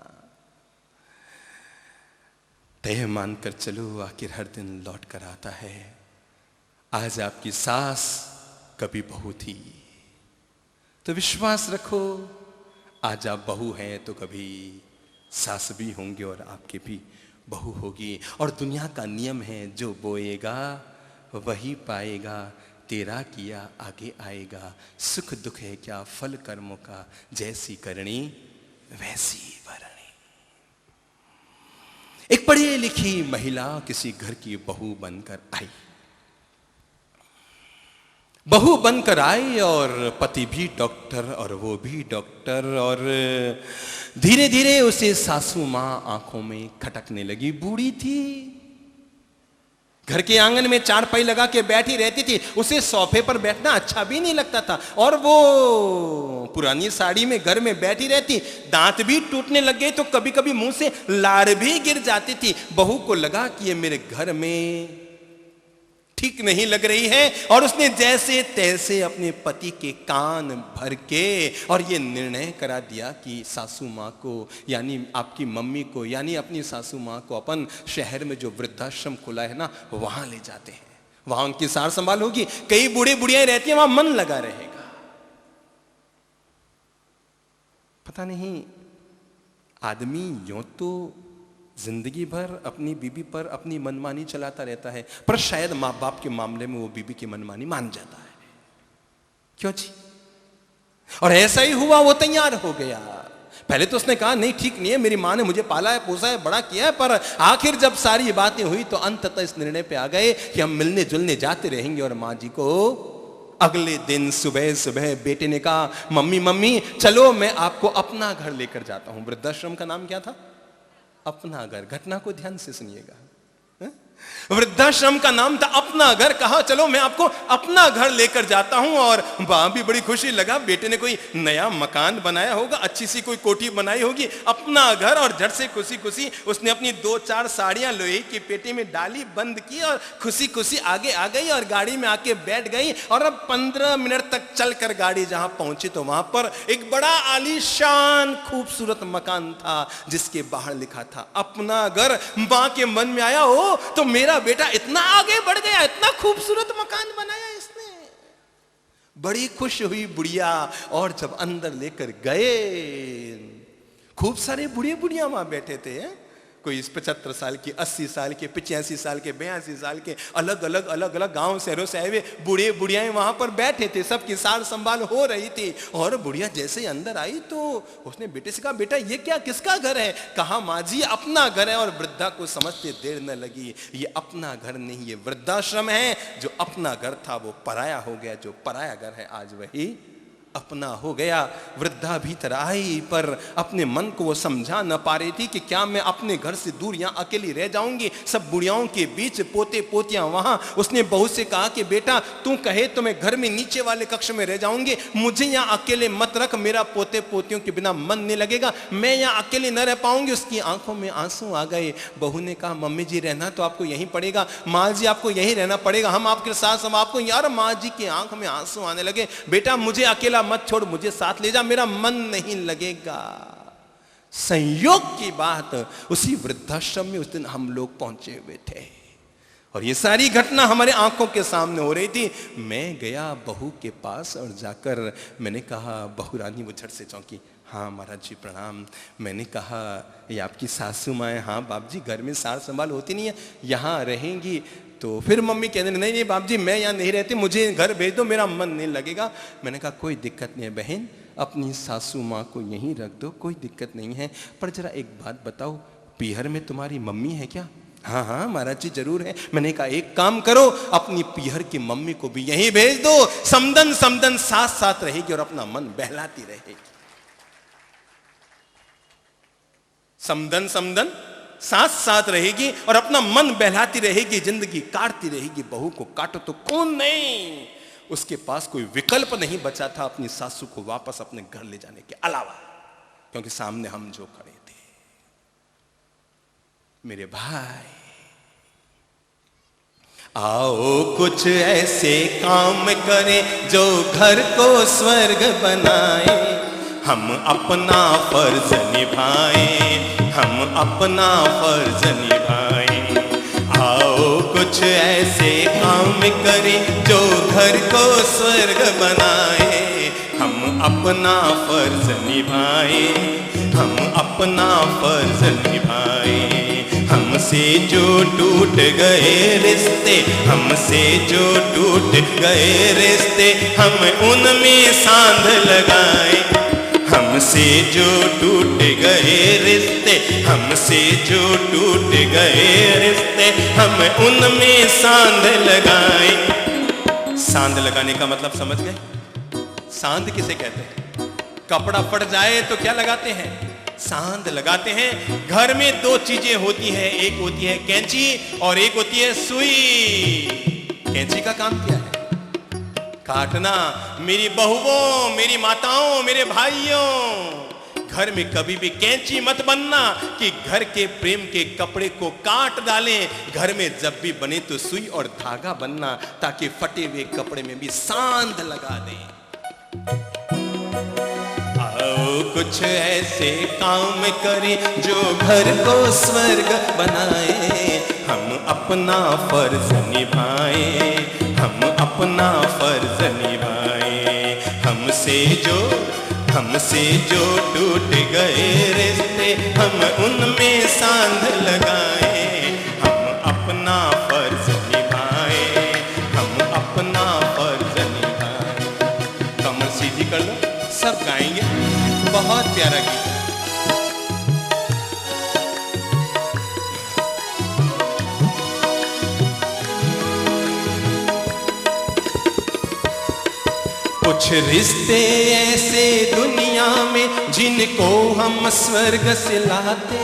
तय मानकर चलो आखिर हर दिन लौट कर आता है। आज आपकी सास कभी बहू थी तो विश्वास रखो, आज आप बहू हैं तो कभी सास भी होंगे और आपके भी बहू होगी। और दुनिया का नियम है, जो बोएगा वही पाएगा, तेरा किया आगे आएगा, सुख दुख है क्या फल कर्मों का, जैसी करनी वैसी भरनी। एक पढ़ी लिखी महिला किसी घर की बहू बनकर आई, बहू बनकर आई और पति भी डॉक्टर और वो भी डॉक्टर, और धीरे धीरे उसे सासू मां आंखों में खटकने लगी। बूढ़ी थी, घर के आंगन में चारपाई लगा के बैठी रहती थी, उसे सोफे पर बैठना अच्छा भी नहीं लगता था, और वो पुरानी साड़ी में घर में बैठी रहती, दांत भी टूटने लग गए तो कभी कभी मुंह से लार भी गिर जाती थी। बहू को लगा कि ये मेरे घर में ठीक नहीं लग रही है, और उसने जैसे तैसे अपने पति के कान भर के और ये निर्णय करा दिया कि सासू माँ को, यानी आपकी मम्मी को, यानी अपनी सासू माँ को अपन शहर में जो वृद्धाश्रम खुला है ना, वहां ले जाते हैं, वहां उनकी सार संभाल होगी। कई बूढ़े बुढ़ियाएं रहती हैं, वहां मन लगा रहेगा। पता नहीं आदमी यूं तो जिंदगी भर अपनी बीबी पर अपनी मनमानी चलाता रहता है, पर शायद मां बाप के मामले में वो बीबी की मनमानी मान जाता है। क्यों जी? और ऐसा ही हुआ, वो तैयार हो गया। पहले तो उसने कहा नहीं ठीक नहीं है, मेरी मां ने मुझे पाला है, पोसा है, बड़ा किया है, पर आखिर जब सारी बातें हुई तो अंततः इस निर्णय पे आ गए कि हम मिलने जुलने जाते रहेंगे। और मां जी को अगले दिन सुबह सुबह बेटे ने कहा, मम्मी मम्मी चलो मैं आपको अपना घर लेकर जाता हूं। वृद्धाश्रम का नाम क्या था? अपना घर। घटना को ध्यान से सुनिएगा, वृद्धाश्रम का नाम था अपना घर। कहा चलो मैं आपको अपना घर लेकर जाता हूं, और वहां भी बड़ी खुशी लगा, बेटे ने कोई नया मकान बनाया होगा, अच्छी सी कोई कोठी बनाई होगी, अपना घर। और झट से खुशी खुशी उसने अपनी 2-4 साड़ियां लोहे की पेटी में डाली, बंद की, और खुशी खुशी आगे आ गई और गाड़ी में आके बैठ गई। और अब 15 मिनट तक चलकर गाड़ी जहां पहुंची तो वहां पर एक बड़ा आलीशान खूबसूरत मकान था, जिसके बाहर लिखा था अपना घर। मां के मन में आया, ओ तो मेरा बेटा इतना आगे बढ़ गया, इतना खूबसूरत मकान बनाया इसने। बड़ी खुश हुई बुढ़िया, और जब अंदर लेकर गए, खूब सारे बुढ़िया बुढ़िया वहां बैठे थे, कोई 75 साल की, 80 साल के, 85 साल के, 82 साल के, अलग अलग गांव शहरों से आए हुए बूढ़े बुढ़ियाएं वहां पर बैठे थे, सबकी सार संभाल हो रही थी। और बुढ़िया जैसे ही अंदर आई तो उसने बेटे से कहा, बेटा ये क्या, किसका घर है? कहा माँ जी अपना घर है। और वृद्धा को समझते देर न लगी, ये अपना घर नहीं, ये वृद्धाश्रम है। जो अपना घर था वो पराया हो गया, जो पराया घर है आज वही अपना हो गया। वृद्धा भीतर आई, पर अपने मन को वो समझा न पा रही थी कि क्या मैं अपने घर से दूर यहाँ अकेली रह जाऊंगी, सब बुढ़ियाओं के बीच, पोते पोतियां वहां। उसने बहू से कहा कि बेटा तू कहे तो मैं घर में नीचे वाले कक्ष में रह जाऊंगी, मुझे यहाँ अकेले मत रख, मेरा पोते पोतियों के बिना मन नहीं लगेगा, मैं यहाँ अकेले न रह पाऊंगी। उसकी आंखों में आंसू आ गए। बहू ने कहा मम्मी जी रहना तो आपको यहीं पड़ेगा, माँ जी आपको यहीं रहना पड़ेगा, हम आपके साथ सब आपको। यार माँ जी की आंख में आंसू आने लगे। बेटा मुझे अकेला मत छोड़, मुझे साथ ले जा, मेरा मन नहीं लगेगा। संयोग की बात, उसी वृद्धाश्रम में उस दिन हम लोग पहुंचे हुए थे और ये सारी घटना हमारे आंखों के सामने हो रही थी। मैं गया बहू के पास और जाकर मैंने कहा, बहू रानी वो झट से चौंकी। हाँ महाराज जी प्रणाम। मैंने कहा ये आपकी सासू माँ है? हाँ बाप जी, घर में सार संभाल होती नहीं है, यहाँ रहेंगी। तो फिर मम्मी कहने नहीं नहीं बाप जी मैं यहाँ नहीं रहती, मुझे घर भेज दो, मेरा मन नहीं लगेगा। मैंने कहा कोई दिक्कत नहीं है बहन, अपनी सासू माँ को यहीं रख दो, कोई दिक्कत नहीं है। पर जरा एक बात बताओ, पीहर में तुम्हारी मम्मी है क्या? हाँ हाँ महाराज जी जरूर है। मैंने कहा एक काम करो, अपनी पीहर की मम्मी को भी यहीं भेज दो, समदन समदन साथ साथ रहेगी और अपना मन बहलाती रहेगी। समदन समदन साथ साथ रहेगी और अपना मन बहलाती रहेगी, जिंदगी काटती रहेगी। बहू को काटो तो कौन नहीं, उसके पास कोई विकल्प नहीं बचा था अपनी सासू को वापस अपने घर ले जाने के अलावा, क्योंकि सामने हम जो खड़े थे। मेरे भाई आओ कुछ ऐसे काम करें जो घर को स्वर्ग बनाए, हम अपना फर्ज निभाएं, हम अपना फर्ज निभाएं। आओ कुछ ऐसे काम करें जो घर को स्वर्ग बनाए, हम अपना फर्ज निभाएं, हम अपना फर्ज निभाएं। हमसे जो टूट गए रिश्ते, हमसे जो टूट गए रिश्ते, हम उनमें सांध लगाएं। हमसे जो टूट गए रिश्ते, हमसे जो टूट गए रिश्ते, हम उनमें सांध लगाएं। सांध लगाने का मतलब समझ गए? सांध किसे कहते हैं? कपड़ा फट जाए तो क्या लगाते हैं? सांध लगाते हैं। घर में दो चीजें होती हैं, एक होती है कैंची और एक होती है सुई। कैंची का काम क्या है? काटना। मेरी बहुओं, मेरी माताओं, मेरे भाइयों, घर में कभी भी कैंची मत बनना कि घर के प्रेम के कपड़े को काट डालें। घर में जब भी बने तो सुई और धागा बनना, ताकि फटे हुए कपड़े में भी सांध लगा दें। आओ कुछ ऐसे काम करें जो घर को स्वर्ग बनाए, हम अपना फर्ज निभाएं, हम अपना फर्ज निभाएं। हमसे जो टूट गए रिश्ते, हम उनमें सांध लगाएं, हम अपना फर्ज निभाएं, हम अपना फर्ज निभाएं। कमर सीधी कर लो, सब गाएंगे, बहुत प्यारा गीत। कुछ रिश्ते ऐसे दुनिया में जिनको हम स्वर्ग से लाते,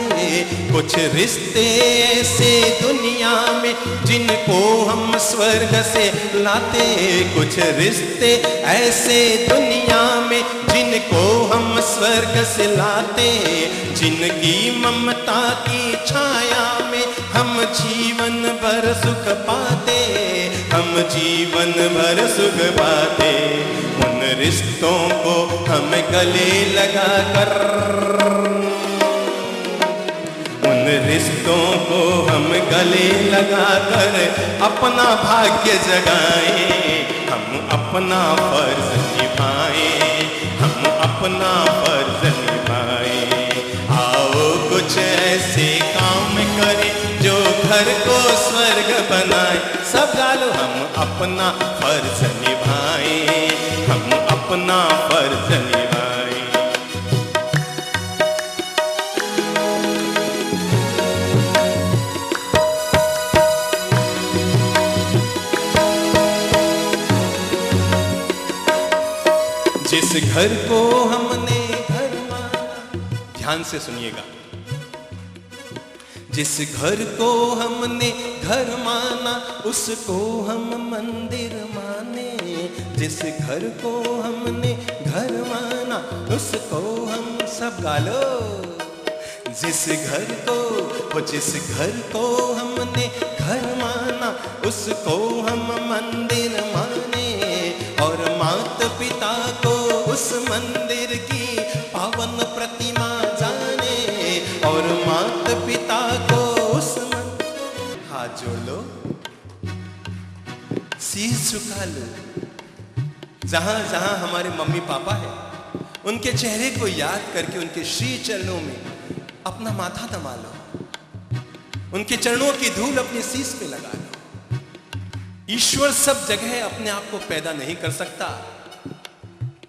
कुछ रिश्ते ऐसे दुनिया में जिनको हम स्वर्ग से लाते, कुछ रिश्ते ऐसे दुनिया में जिनको हम स्वर्ग से लाते, जिनकी ममता की छाया में हम जीवन भर सुख पाते, हम जीवन भर सुख पाते। उन रिश्तों को हम गले लगा कर, उन रिश्तों को हम गले लगा कर अपना भाग्य जगाएं, हम अपना फर्ज निभाएं, हम अपना फर्ज निभाएं। आओ कुछ ऐसे काम करें जो घर को स्वर्ग बनाए। सब गालो, हम अपना फर्ज निभाएं, हम अपना फर्ज निभाएं। जिस जिस घर को हमने घर माना, ध्यान से सुनिएगा, जिस घर को हमने घर माना उसको हम मंदिर माने। जिस घर को हमने घर माना उसको हम, सब गालो, जिस घर को हमने घर माना उसको हम मंदिर माने। और माता पिता को उस मंदिर की पावन प्रतिमा जाने। और माता पिता को उस हाथ जोड़ लो, शीश झुका लो, जहां जहां हमारे मम्मी पापा है उनके चेहरे को याद करके उनके श्री चरणों में अपना माथा दबा लो, उनके चरणों की धूल अपने शीश पे लगा लो। ईश्वर सब जगह अपने आप को पैदा नहीं कर सकता,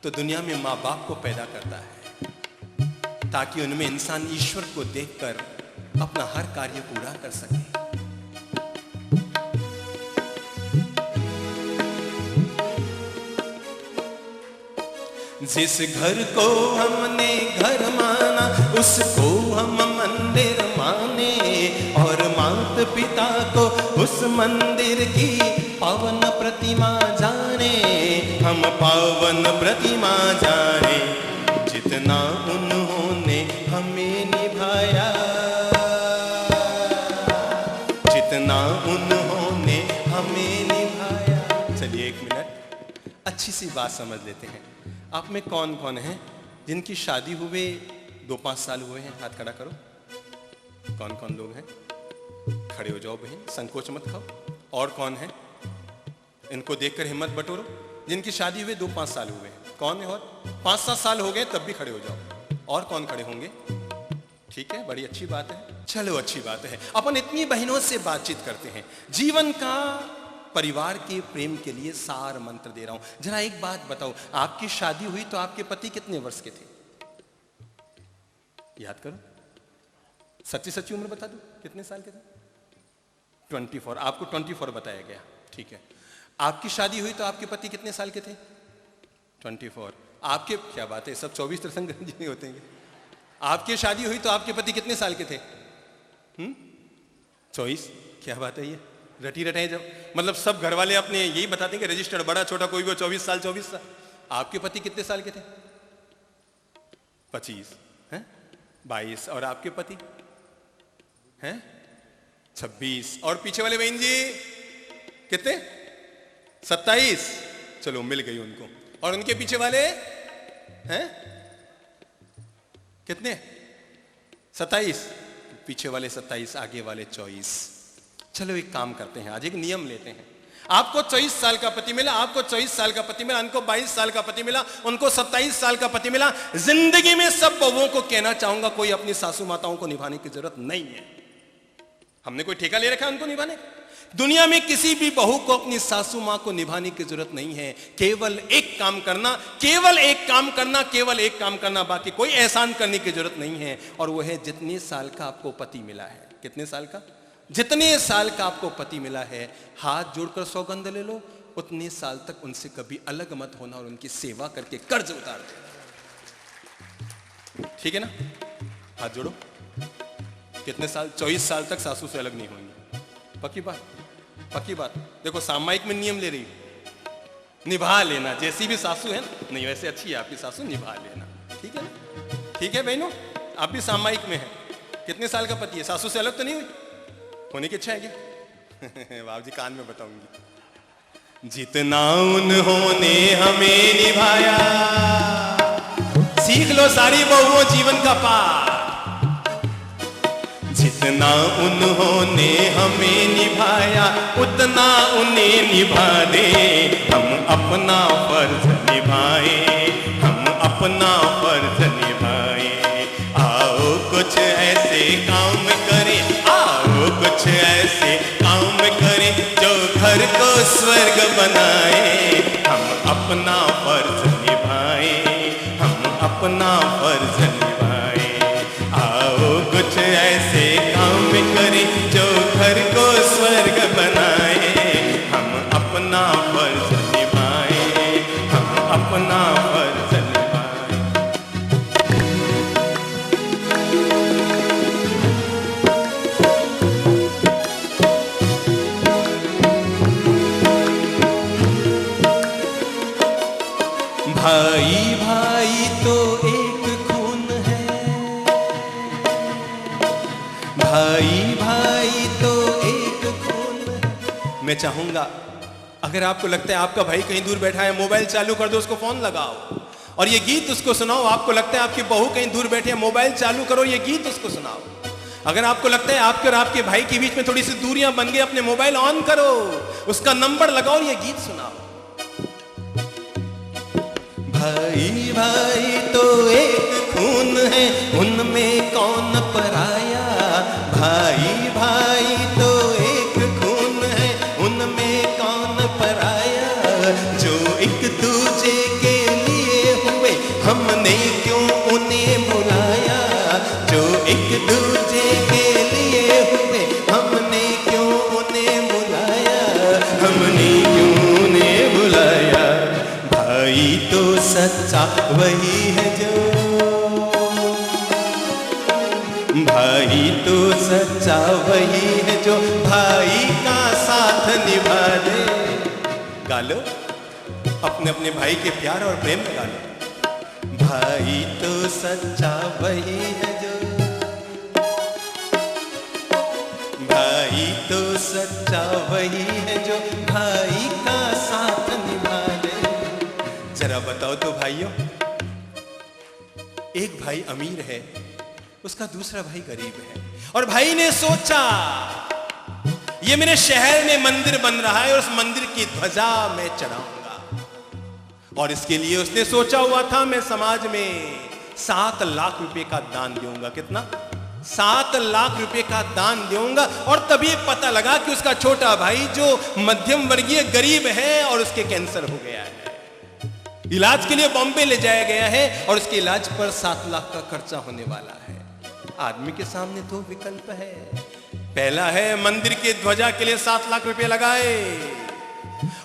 तो दुनिया में माँ बाप को पैदा करता है ताकि उनमें इंसान ईश्वर को देखकर अपना हर कार्य पूरा कर सके। जिस घर को हमने घर माना उसको हम मंदिर माने। और माता पिता को उस मंदिर की पावन प्रतिमा जाने। हम पावन प्रतिमा जाने, जितना उन्होंने हमें निभाया, जितना उन्होंने हमें निभाया। चलिए एक मिनट अच्छी सी बात समझ लेते हैं। आप में कौन कौन है जिनकी शादी हुए 2-5 साल हुए हैं? हाथ खड़ा करो। कौन कौन लोग हैं? खड़े हो जाओ बहन, संकोच मत खाओ। और कौन है? इनको देखकर हिम्मत बटोरो। जिनकी शादी हुए 2-5 साल हुए हैं, कौन है? और 5-7 साल हो गए तब भी खड़े हो जाओ। और कौन खड़े होंगे? ठीक है, बड़ी अच्छी बात है। चलो अच्छी बात है, अपन इतनी बहनों से बातचीत करते हैं। जीवन का, परिवार के प्रेम के लिए सार मंत्र दे रहा हूं। जरा एक बात बताओ, आपकी शादी हुई तो आपके पति कितने वर्ष के थे? याद करो, सच्ची सच्ची उम्र बता दो, कितने साल के थे? 24। आपको 24 बताया गया, ठीक है। आपकी शादी हुई तो आपके पति कितने साल के थे? 24। आपके, क्या बात है, सब 24 जी होते हैं। आपकी शादी हुई तो आपके पति कितने साल के थे? 24। क्या बात है, ये रटी रटाए जब, मतलब सब घर वाले अपने यही बताते हैं कि रजिस्टर्ड बड़ा छोटा कोई भी 24 साल 24 साल। आपके पति कितने साल के थे? 25 हैं, 22। और आपके पति हैं 26। और पीछे वाले बहन जी कितने? 27। चलो मिल गई उनको। और उनके पीछे वाले हैं कितने? 27। पीछे वाले 27, आगे वाले 24। चलो एक काम करते हैं, आज एक नियम लेते हैं। आपको 24 साल का पति मिला, आपको 24 साल का पति मिला, उनको 22 साल का पति मिला, उनको 27 साल का पति मिला। जिंदगी में सब बहुओं को कहना चाहूंगा, कोई अपनी सासू माताओं को निभाने की जरूरत नहीं है। हमने कोई ठेका ले रखा है उनको निभाने का? दुनिया में किसी भी बहू को अपनी सासू मां को निभाने की जरूरत नहीं है। केवल एक काम करना, केवल एक काम करना, केवल एक काम करना, बाकी कोई एहसान करने की जरूरत नहीं है। और वह है जितने साल का आपको पति मिला है। कितने साल का? जितने साल का आपको पति मिला है, हाथ जोड़कर सौगंध ले लो, उतने साल तक उनसे कभी अलग मत होना और उनकी सेवा करके कर्ज उतार दो। ठीक है ना? हाथ जोड़ो। कितने साल? 24 साल तक सासू से अलग नहीं होंगे। पक्की बात? पक्की बात। देखो सामायिक में नियम ले रही, निभा लेना। जैसी भी सासू है ना, नहीं वैसे अच्छी है आपकी सासू, निभा लेना। ठीक है ना? ठीक है बहनों, आप भी सामायिक में है। कितने साल का पति है? सासू से अलग तो नहीं हुई? होने की इच्छा है क्या? बाबू जी कान में बताऊंगी। जितना उन्होंने हमें निभाया, सीख लो सारी बहुओं जीवन का पाठ। जितना उन्होंने हमें निभाया, उतना उन्हें निभा दे। हम अपना फर्ज निभाए, हम अपना फर्ज निभाए। आओ कुछ ऐसे काम करें, आओ कुछ ऐसे काम करें जो घर को स्वर्ग बनाए। हम अपना फर्ज निभाए, हम अपना फर्ज निभाए। आओ कुछ ऐसे काम करें जो घर को स्वर्ग बनाए। हम अपना फर्ज निभाए, हम अपना फर्ज निभाए। मैं चाहूंगा अगर आपको लगता है आपका भाई कहीं दूर बैठा है, मोबाइल चालू कर दो, उसको फोन लगाओ और ये गीत उसको सुनाओ। आपको लगता है आपकी बहू कहीं दूर बैठे है, मोबाइल चालू करो, ये गीत उसको सुनाओ। अगर आपको लगता है आपके और आपके भाई के बीच में थोड़ी सी दूरियां बन गई, अपने मोबाइल ऑन करो, उसका नंबर लगाओ और ये गीत सुनाओ। भाई भाई तो एक खून है, उनमें कौन पराया। भाई भाई तो एक खून है, उनमें कौन पराया। जो एक दूजे के लिए हुए, हमने क्यों उन्हें बुलाया। जो एक दूजे के लिए हुए, हमने क्यों उन्हें बुलाया। हमने क्यों उन्हें बुलाया। भाई तो सच्चा वही है जो, भाई तो सच्चा वही है जो भाई का साथ निभा दे। गा लो, अपने अपने भाई के प्यार और प्रेम में गा लो। भाई तो सच्चा वही है जो, भाई तो सच्चा वही है जो भाई का साथ निभा दे। जरा बताओ तो भाइयों, एक भाई अमीर है, उसका दूसरा भाई गरीब है, और भाई ने सोचा ये मेरे शहर में मंदिर बन रहा है और उस मंदिर की ध्वजा मैं चढ़ाऊंगा। और इसके लिए उसने सोचा हुआ था मैं समाज में 7 लाख रुपए का दान दूंगा। कितना? 7 लाख रुपए का दान दूंगा। और तभी पता लगा कि उसका छोटा भाई जो मध्यम वर्गीय गरीब है और उसके कैंसर हो गया है, इलाज के लिए बॉम्बे ले जाया गया है और उसके इलाज पर 7 लाख का खर्चा होने वाला है। आदमी के सामने 2 विकल्प है। पहला है मंदिर की ध्वजा के लिए 7 लाख रुपए लगाए,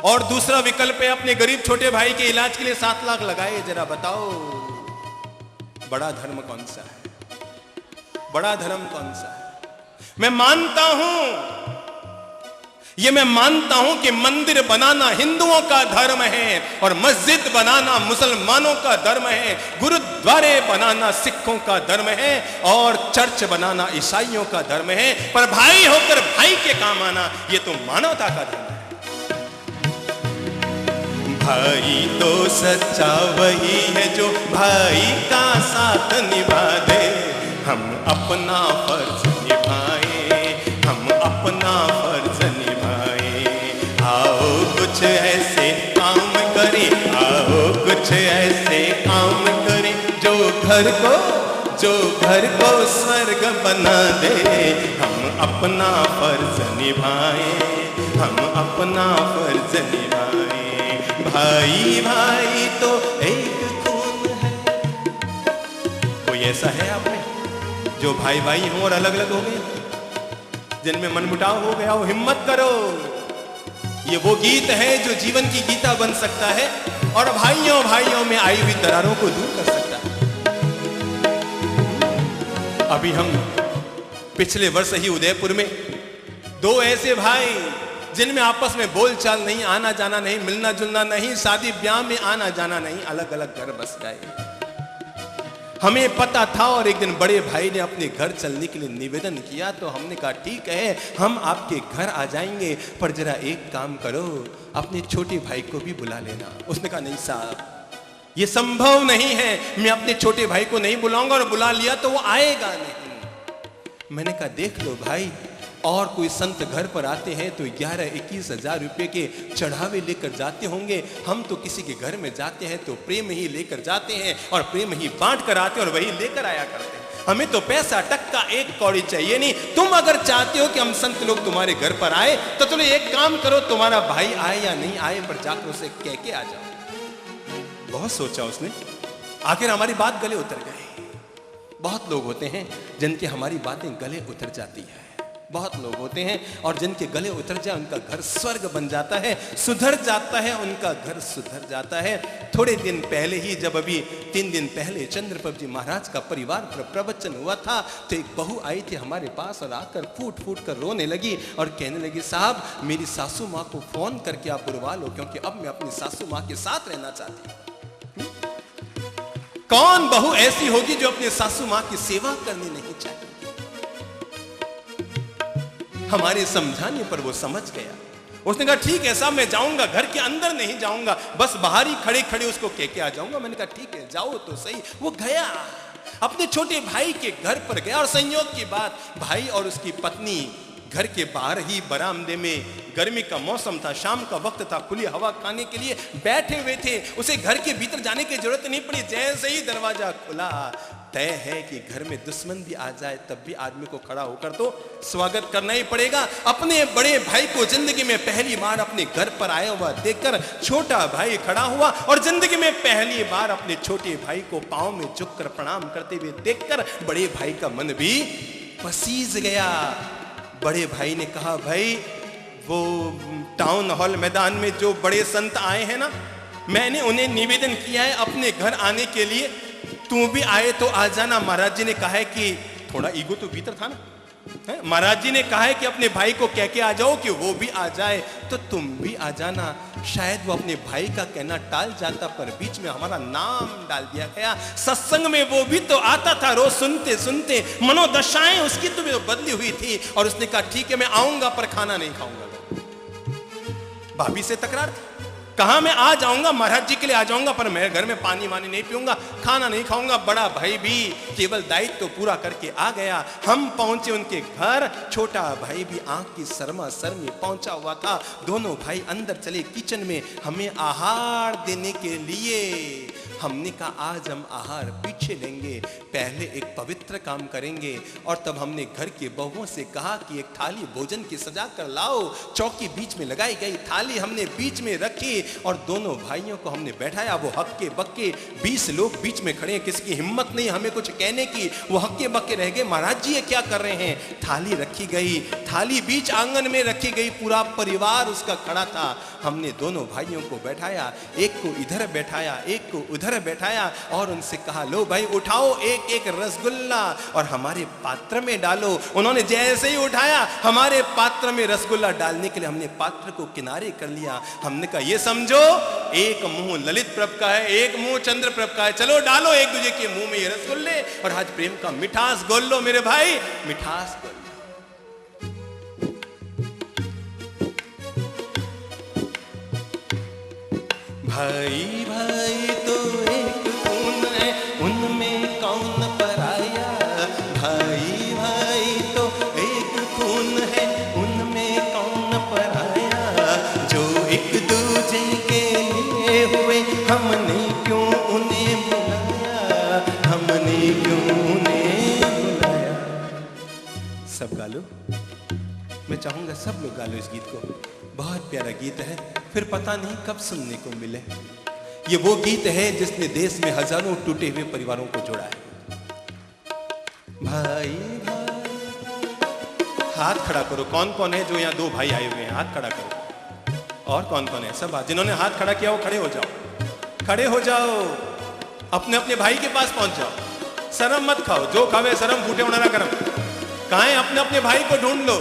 और दूसरा विकल्प है अपने गरीब छोटे भाई के इलाज के लिए 7 लाख लगाए। जरा बताओ बड़ा धर्म कौन सा है? बड़ा धर्म कौन सा है? मैं मानता हूं कि मंदिर बनाना हिंदुओं का धर्म है और मस्जिद बनाना मुसलमानों का धर्म है, गुरुद्वारे बनाना सिखों का धर्म है और चर्च बनाना ईसाइयों का धर्म है। पर भाई होकर भाई के काम आना ये तो मानवता का धर्म है। भाई तो सच्चा वही है जो भाई का साथ निभा दे। हम अपना फर्ज निभाए, हम अपना फर्ज निभाए। आओ कुछ ऐसे काम करें, आओ कुछ ऐसे काम करें जो घर को स्वर्ग बना दे। हम अपना फर्ज निभाए, हम अपना फर्ज निभाए। भाई भाई तो एक खून है। कोई ऐसा है आप में जो भाई भाई हो और अलग अलग हो गए, जिनमें मनमुटाव हो गया हो? हिम्मत करो, ये वो गीत है जो जीवन की गीता बन सकता है और भाइयों भाइयों में आई हुई दरारों को दूर कर सकता है। अभी हम पिछले वर्ष ही उदयपुर में 2 ऐसे भाई जिनमें आपस में बोलचाल नहीं, आना जाना नहीं, मिलना जुलना नहीं, शादी ब्याह में आना जाना नहीं, अलग अलग घर बस गए। हमें पता था और एक दिन बड़े भाई ने अपने घर चलने के लिए निवेदन किया तो हमने कहा ठीक है हम आपके घर आ जाएंगे, पर जरा एक काम करो, अपने छोटे भाई को भी बुला लेना। उसने कहा नहीं साहब, ये संभव नहीं है, मैं अपने छोटे भाई को नहीं बुलाऊंगा और बुला लिया तो वो आएगा नहीं। मैंने कहा देख लो भाई, और कोई संत घर पर आते हैं तो 11-21 हजार रुपए के चढ़ावे लेकर जाते होंगे। हम तो किसी के घर में जाते हैं तो प्रेम ही लेकर जाते हैं और प्रेम ही बांट कर आते हैं और वही लेकर आया करते हैं। हमें तो पैसा टक्का 1 कौड़ी चाहिए नहीं। तुम अगर चाहते हो कि हम संत लोग तुम्हारे घर पर आए तो चलो एक काम करो, तुम्हारा भाई आए या नहीं आए पर जाकर उसे कह के आ जाओ। बहुत सोचा उसने, आखिर हमारी बात गले उतर गई। बहुत लोग होते हैं जिनकी हमारी बातें गले उतर जाती है, बहुत लोग होते हैं और जिनके गले उतर जाए उनका घर स्वर्ग बन जाता है, सुधर जाता है, उनका घर सुधर जाता है। थोड़े दिन पहले ही, जब अभी 3 दिन पहले चंद्रप्रभ जी महाराज का परिवार पर प्रवचन हुआ था तो एक बहू आई थी हमारे पास और आकर फूट फूट कर रोने लगी और कहने लगी साहब मेरी सासू माँ को फोन करके आप बुलवा लो क्योंकि अब मैं अपनी सासू माँ के साथ रहना चाहती हूँ। कौन बहू ऐसी होगी जो अपने सासू माँ की सेवा करनी नहीं चाहती? हमारे समझाने पर वो समझ गया उसने कहा ठीक है साहब, मैं जाऊंगा, घर के अंदर नहीं जाऊंगा, बस बाहर ही खड़े खड़े उसको कह के आ जाऊंगा। मैंने कहा ठीक है, जाओ तो सही। वो गया, अपने छोटे भाई के घर पर गया, और संयोग की बात, भाई और उसकी पत्नी घर के बाहर ही बरामदे में, गर्मी का मौसम था, शाम का वक्त था, खुली हवा खाने के लिए बैठे हुए थे। उसे घर के भीतर जाने की जरूरत नहीं पड़ी। जैसे ही दरवाजा खुला, तय है कि घर में दुश्मन भी आ जाए तब भी आदमी को खड़ा होकर तो स्वागत करना ही पड़ेगा। अपने बड़े भाई को जिंदगी में पहली बार अपने घर पर आया हुआ देखकर छोटा भाई खड़ा हुआ, और जिंदगी में पहली बार अपने छोटे भाई को पांव में झुककर प्रणाम करते हुए देखकर बड़े भाई का मन भी पसीज गया। बड़े भाई ने कहा, भाई वो टाउन हॉल मैदान में जो बड़े संत आए हैं ना, मैंने उन्हें निवेदन किया है अपने घर आने के लिए, तू भी आए तो आ जाना। महाराज जी ने कहा है कि, थोड़ा ईगो तो भीतर था ना, महाराज जी ने कहा है कि अपने भाई को कह के आ जाओ कि वो भी आ जाए, तो तुम भी आ जाना। शायद वो अपने भाई का कहना टाल जाता, पर बीच में हमारा नाम डाल दिया गया। सत्संग में वो भी तो आता था, रोज सुनते सुनते मनोदशाएं उसकी तो बदली हुई थी, और उसने कहा ठीक है मैं आऊंगा पर खाना नहीं खाऊंगा। भाभी से तकरार, कहा मैं आ जाऊंगा, महाराज जी के लिए आ जाऊंगा, पर मैं घर में पानी वानी नहीं पीऊंगा, खाना नहीं खाऊंगा। बड़ा भाई भी केवल दायित्व तो पूरा करके आ गया। हम पहुंचे उनके घर, छोटा भाई भी आंख की सरमा सर में पहुंचा हुआ था। दोनों भाई अंदर चले किचन में हमें आहार देने के लिए। हमने कहा आज हम आहार पीछे लेंगे, पहले एक पवित्र काम करेंगे। और तब हमने घर के बहुओं से कहा कि एक थाली भोजन की सजा कर लाओ। चौकी बीच में लगाई गई, थाली हमने बीच में रखी, और दोनों भाइयों को हमने बैठाया। वो हक्के बक्के 20 लोग बीच में खड़े हैं, किसी की हिम्मत नहीं हमें कुछ कहने की। वो हक्के बक्के रह गए, महाराज जी ये क्या कर रहे हैं। थाली रखी गई, थाली बीच आंगन में रखी गई, पूरा परिवार उसका खड़ा था। हमने दोनों भाइयों को बैठाया, एक को इधर बैठाया, एक को उधर बैठाया, और उनसे कहा लो भाई उठाओ एक एक रसगुल्ला और हमारे पात्र में डालो। उन्होंने जैसे ही उठाया, हमारे पात्र में रसगुल्ला डालने के लिए हमने पात्र को किनारे कर लिया। हमने कहा ये समझो एक मुंह ललित प्रभ का है, एक मुंह चंद्र प्रभ का है, चलो डालो एक दूसरे के मुंह में ये रसगुल्ले, और आज प्रेम का मिठास घोल लो मेरे भाई, मिठास घोल लो। भाई भाई तो एक खून है, उनमें कौन पराया। भाई भाई तो एक खून है, उनमें कौन पराया। जो एक दूजे के लिए हुए, हमने क्यों उन्हें बुलाया, हमने क्यों उन्हें बुलाया। सब गा लो, मैं चाहूंगा सब लोग गा लो इस गीत को। बहुत प्यारा गीत है, फिर पता नहीं कब सुनने को मिले। ये वो गीत है जिसने देश में हजारों टूटे हुए परिवारों को जोड़ा है। भाई भाई, हाथ खड़ा करो। कौन कौन है जो यहाँ दो भाई आए हुए हैं, हाथ खड़ा करो। और कौन कौन है, सब जिन्होंने हाथ खड़ा किया वो खड़े हो जाओ, खड़े हो जाओ, अपने अपने भाई के पास पहुंच जाओ। शर्म मत खाओ, जो खावे शर्म फूटे उनारा करम। कहाँ है, अपने अपने भाई को ढूंढ लो।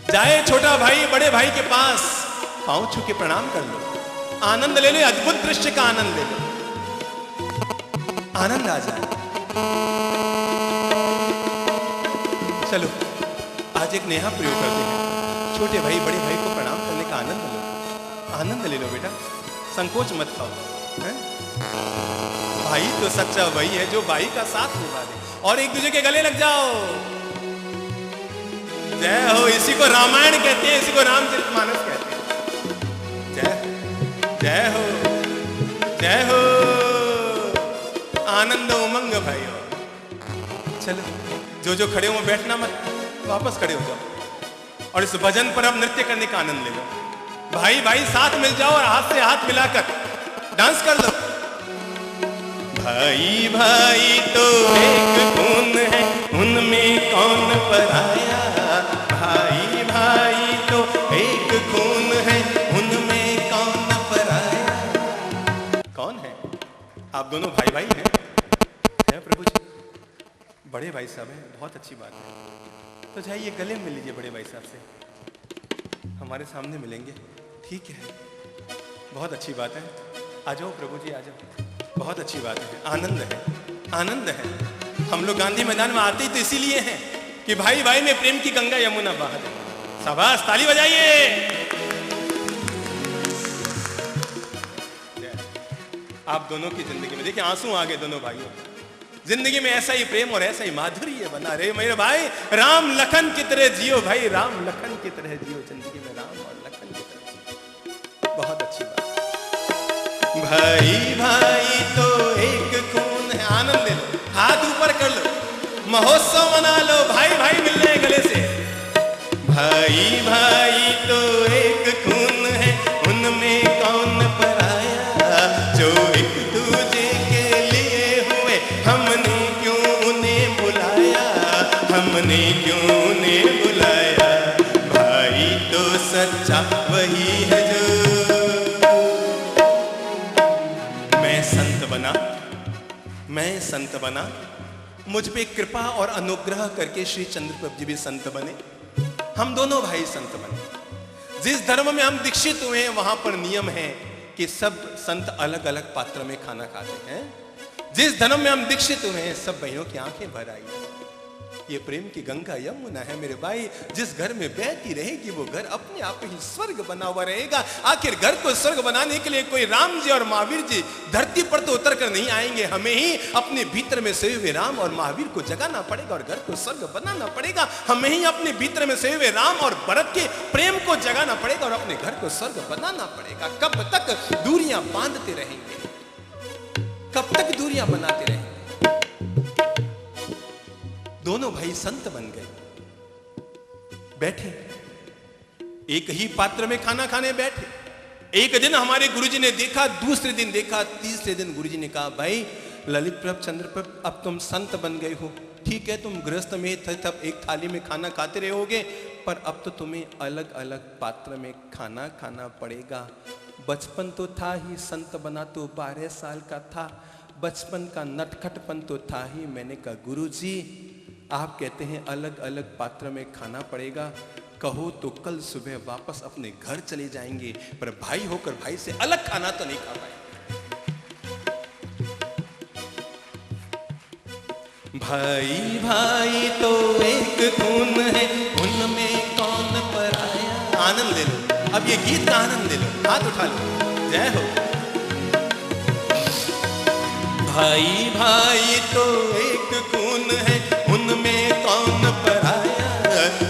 जाए छोटा भाई बड़े भाई के पास, पांव छू के प्रणाम कर लो, आनंद ले लो, अद्भुत दृश्य का आनंद ले लो, आनंद आ जाए। चलो आज एक नया प्रयोग करते हैं। छोटे भाई बड़े भाई को प्रणाम करने का आनंद लो, आनंद ले लो बेटा, संकोच मत खाओ। है? भाई तो सच्चा वही है जो भाई का साथ निभा दे, और एक दूसरे के गले लग जाओ। जय हो, इसी को रामायण कहते हैं, इसी को रामचरितमानस कहते हैं। जय हो, जय हो, आनंद उमंग भाई हो। चलो जो खड़े हो बैठना मत, वापस खड़े हो जाओ, और इस भजन पर अब नृत्य करने का आनंद ले लो। भाई भाई साथ मिल जाओ और हाथ से हाथ मिलाकर डांस कर लो। भाई भाई तो एक खून है, उनमें कौन पराया। भाई भाई तो एक खून है, उनमें कौन पराया। कौन है? आप दोनों भाई भाई हैं, है प्रभु जी? बड़े भाई साहब हैं, बहुत अच्छी बात है। तो जाइए गले मिल लीजिए बड़े भाई साहब से, हमारे सामने मिलेंगे, ठीक है? बहुत अच्छी बात है, आ जाओ प्रभु जी आ जाओ, बहुत अच्छी बात है। आनंद है, आनंद है। हम लोग गांधी मैदान में आते ही तो इसीलिए हैं कि भाई भाई में प्रेम की गंगा यमुना बहा दे। शाबाश, ताली बजाइए। आप दोनों की जिंदगी में देखिए आंसू आ गए दोनों भाइयों। जिंदगी में ऐसा ही प्रेम और ऐसा ही माधुर्य बना रहे मेरे भाई। राम लखन की तरह जियो भाई, राम लखन की तरह जियो। जिंदगी में राम और लखन की तरह जियो। बहुत अच्छी बात। भाई भाई तो एक खून है। आनंद ले लो, हाथ ऊपर कर लो, महोत्सव मना लो। भाई भाई मिल रहे गले से। भाई भाई तो एक खून है, उनमें कौन पराया। जो एक दूजे के लिए हुए, हमने क्यों उन्हें बुलाया, हमने क्यों उन्हें बुलाया। भाई तो सच्चा वही है जो। मैं संत बना, मुझ पे कृपा और अनुग्रह करके श्री चंद्रप्रभ जी भी संत बने। हम दोनों भाई संत बने। जिस धर्म में हम दीक्षित हुए हैं वहां पर नियम है कि सब संत अलग अलग पात्र में खाना खाते हैं। जिस धर्म में हम दीक्षित हुए हैं सब बहनों की आंखें भर आई हैं। ये प्रेम की गंगा यमुना है मेरे भाई। जिस घर में बहती रहेगी वो घर अपने आप ही स्वर्ग बना हुआ रहेगा। आखिर घर को स्वर्ग बनाने के लिए कोई राम जी और महावीर जी धरती पर तो उतर कर नहीं आएंगे। हमें ही अपने भीतर में सोए हुए राम और महावीर को जगाना पड़ेगा और घर को स्वर्ग बनाना पड़ेगा। हमें ही अपने भीतर में सोए हुए राम और भरत के प्रेम को जगाना पड़ेगा और अपने घर को स्वर्ग बनाना पड़ेगा। कब तक दूरियां बांधते रहेंगे, कब तक दूरियां बनाते रहेंगे। दोनों भाई संत बन गए। बैठे एक ही पात्र में खाना खाने बैठे। एक दिन हमारे गुरुजी ने देखा, दूसरे दिन देखा, तीसरे दिन गुरुजी ने कहा भाई ललित प्रभ चंद्रप्रभ अब तुम संत बन गए हो। ठीक है तुम गृहस्थ में थे तब एक थाली में खाना खाते रहोगे, पर अब तो तुम्हें अलग अलग पात्र में खाना खाना पड़ेगा। बचपन तो था ही, संत बना तो 12 साल का था। बचपन का नटखटपन तो था ही। मैंने कहा गुरुजी आप कहते हैं अलग अलग पात्र में खाना पड़ेगा, कहो तो कल सुबह वापस अपने घर चले जाएंगे, पर भाई होकर भाई से अलग खाना तो नहीं खा पाए। भाई भाई तो एक खून है, उनमें कौन पराया। आनंद ले लो, अब ये गीत का आनंद ले लो, हाथ उठा लो, जय हो। भाई भाई तो एक खून है, उनमें कौन पराया।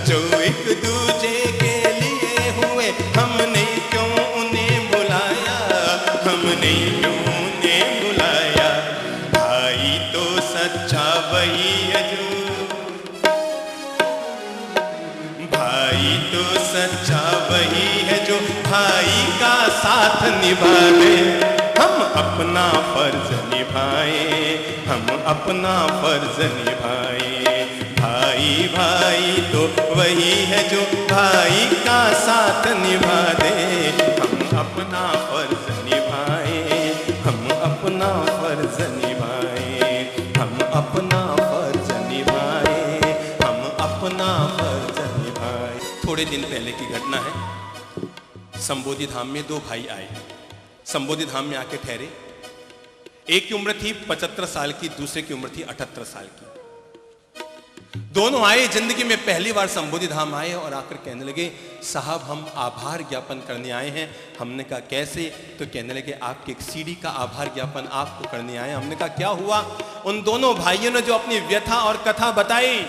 जो एक दूजे के लिए हुए, हमने क्यों उन्हें बुलाया, हमने क्यों उन्हें बुलाया। भाई तो सच्चा वही है जो, भाई तो सच्चा वही है जो भाई का साथ निभाए। हम अपना फर्ज निभाए, हम अपना फर्ज निभाए। भाई भाई तो वही है जो भाई का साथ निभा दे। हम अपना फर्ज निभाए, हम अपना फर्ज निभाए, हम अपना फर्ज निभाए, हम अपना फर्ज निभाए। थोड़े दिन पहले की घटना है। संबोधि धाम में 2 भाई आए। संबोधि धाम में आके ठहरे। एक की उम्र थी 75 साल की, दूसरे की उम्र थी 78 साल की। दोनों आए, जिंदगी में पहली बार संबोधि धाम आए और आकर कहने लगे साहब हम आभार ज्ञापन करने आए हैं। हमने कहा कैसे? तो कहने लगे आपके एक सीडी का आभार ज्ञापन आपको करने आए। हमने कहा क्या हुआ? उन दोनों भाइयों ने जो अपनी व्यथा और कथा बताई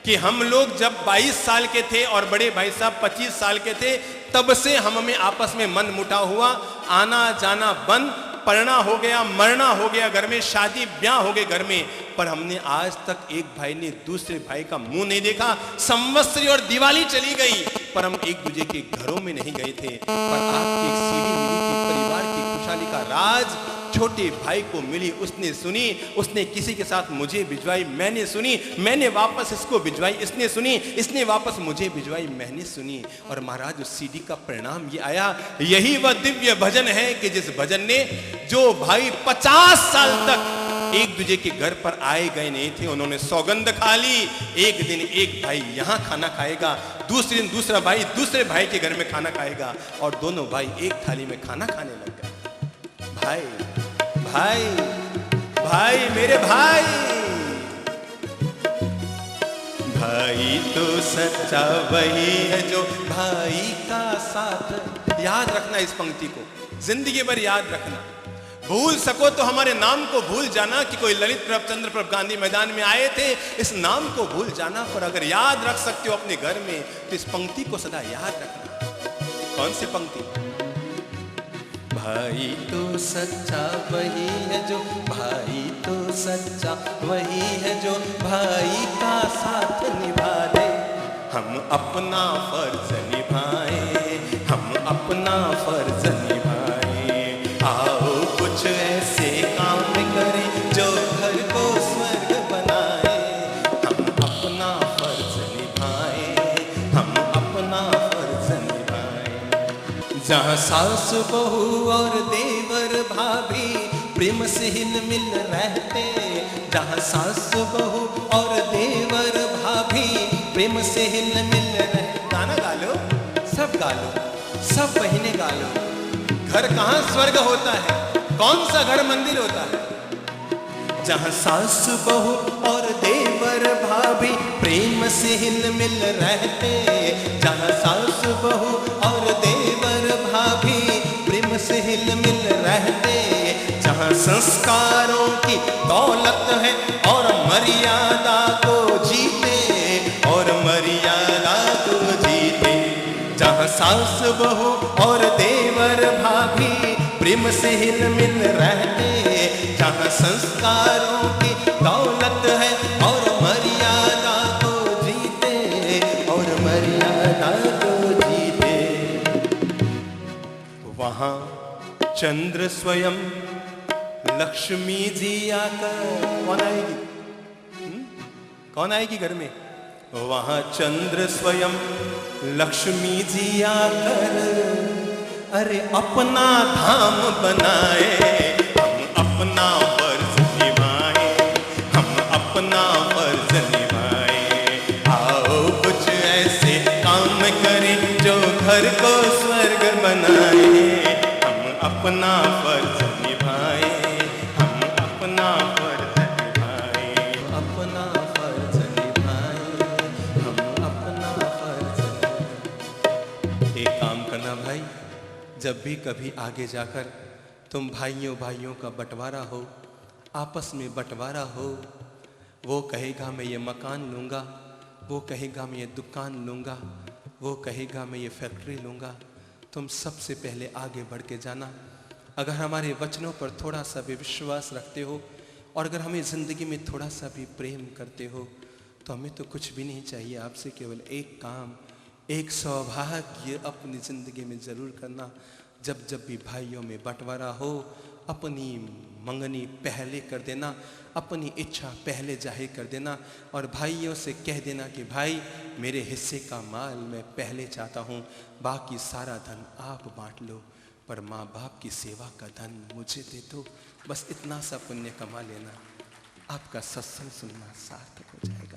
कि हम लोग जब 22 साल के थे और बड़े भाई साहब 25 साल के थे, तब से हम में आपस में मन मुटाव हुआ, आना जाना बंद, पढ़ना हो गया, मरना हो गया घर में, शादी ब्याह हो गए घर में, पर हमने आज तक एक भाई ने दूसरे भाई का मुंह नहीं देखा। संवत्सरी और दिवाली चली गई पर हम एक दूसरे के घरों में नहीं गए थे। पर आपकी एक सीढ़ी मिली थी, परिवार की खुशहाली का राज छोटे भाई को मिली, उसने सुनी, उसने किसी के साथ मुझे भिजवाई, मैंने सुनी, मैंने वापस इसको भिजवाई, इसने सुनी, इसने वापस मुझे भिजवाई, मैंने सुनी। और महाराज उस सीडी का परिणाम ये आया। यही वह दिव्य भजन है कि जिस भजन ने जो भाई 50 साल तक एक दूसरे के घर पर आए गए नहीं थे, उन्होंने सौगंध खा ली। एक दिन एक भाई यहां खाना खाएगा, दूसरे दिन दूसरा भाई दूसरे भाई के घर में खाना खाएगा और दोनों भाई एक थाली में खाना खाने लग गए। भाई भाई भाई मेरे भाई, भाई तो सच्चा वही है जो भाई का साथ। याद रखना इस पंक्ति को, जिंदगी भर याद रखना। भूल सको तो हमारे नाम को भूल जाना कि कोई ललित प्रभ चंद्र प्रभ गांधी मैदान में आए थे, इस नाम को भूल जाना। पर अगर याद रख सकते हो अपने घर में तो इस पंक्ति को सदा याद रखना। कौन सी पंक्ति? भाई तो सच्चा वही है जो, भाई तो सच्चा वही है जो भाई का साथ निभा दे। हम अपना फर्ज निभाएं, हम अपना फर्ज निभाएं। आओ कुछ ऐसे काम करें जो घर को स्वर्ग बनाए। हम अपना फर्ज निभाएं, हम अपना फर्ज निभाएं। जहाँ सास बहू और देवर भाभी प्रेम से हिल मिल रहते, जहाँ सास बहू और देवर भाभी प्रेम से हिल मिल रहते। गाना गा लो, सब गा लो, सब बहिने गा लो। घर कहाँ स्वर्ग होता है? कौन सा घर मंदिर होता है? जहाँ सास बहू और देवर भाभी प्रेम से हिल मिल रहते, जहाँ सास बहू और देवर भाभी प्रेम से हिल मिल रहते, जहाँ संस्कारों की दौलत है और मर्यादा को जीते, और मर्यादा को जीते। जहाँ सास बहू और देवर भाभी प्रेम से हिल मिल रहते, जहाँ संस्कारों की दौलत है और मर्यादा को जीते, और मर्यादा को जीते। वहाँ चंद्र स्वयं लक्ष्मी जी आकर, कौन आएगी? कौन आएगी घर में? वहाँ चंद्र स्वयं लक्ष्मी जी आकर अरे अपना धाम बनाए। हम अपना फर्ज निभाए, हम अपना फर्ज निभाए। आओ कुछ ऐसे काम करें जो घर को स्वर्ग बनाए। हम अपना फर्ज निभाए, हम अपना फर्ज निभाए, अपना फर्ज निभाए, हम अपना फर्ज निभाए। एक काम करना भाई, जब भी कभी आगे जाकर तुम भाइयों भाइयों का बंटवारा हो, आपस में बंटवारा हो, वो कहेगा मैं ये मकान लूँगा, वो कहेगा मैं ये दुकान लूँगा, वो कहेगा मैं ये फैक्ट्री लूँगा, तुम सबसे पहले आगे बढ़ के जाना। अगर हमारे वचनों पर थोड़ा सा भी विश्वास रखते हो और अगर हमें ज़िंदगी में थोड़ा सा भी प्रेम करते हो तो हमें तो कुछ भी नहीं चाहिए आपसे, केवल एक काम, एक सौभाग्य अपनी ज़िंदगी में ज़रूर करना। जब जब भी भाइयों में बंटवारा हो, अपनी मंगनी पहले कर देना, अपनी इच्छा पहले जाहिर कर देना और भाइयों से कह देना कि भाई मेरे हिस्से का माल मैं पहले चाहता हूँ, बाकी सारा धन आप बांट लो, पर माँ बाप की सेवा का धन मुझे दे दो। बस इतना सा पुण्य कमा लेना, आपका सत्संग सुनना सार्थक हो जाएगा।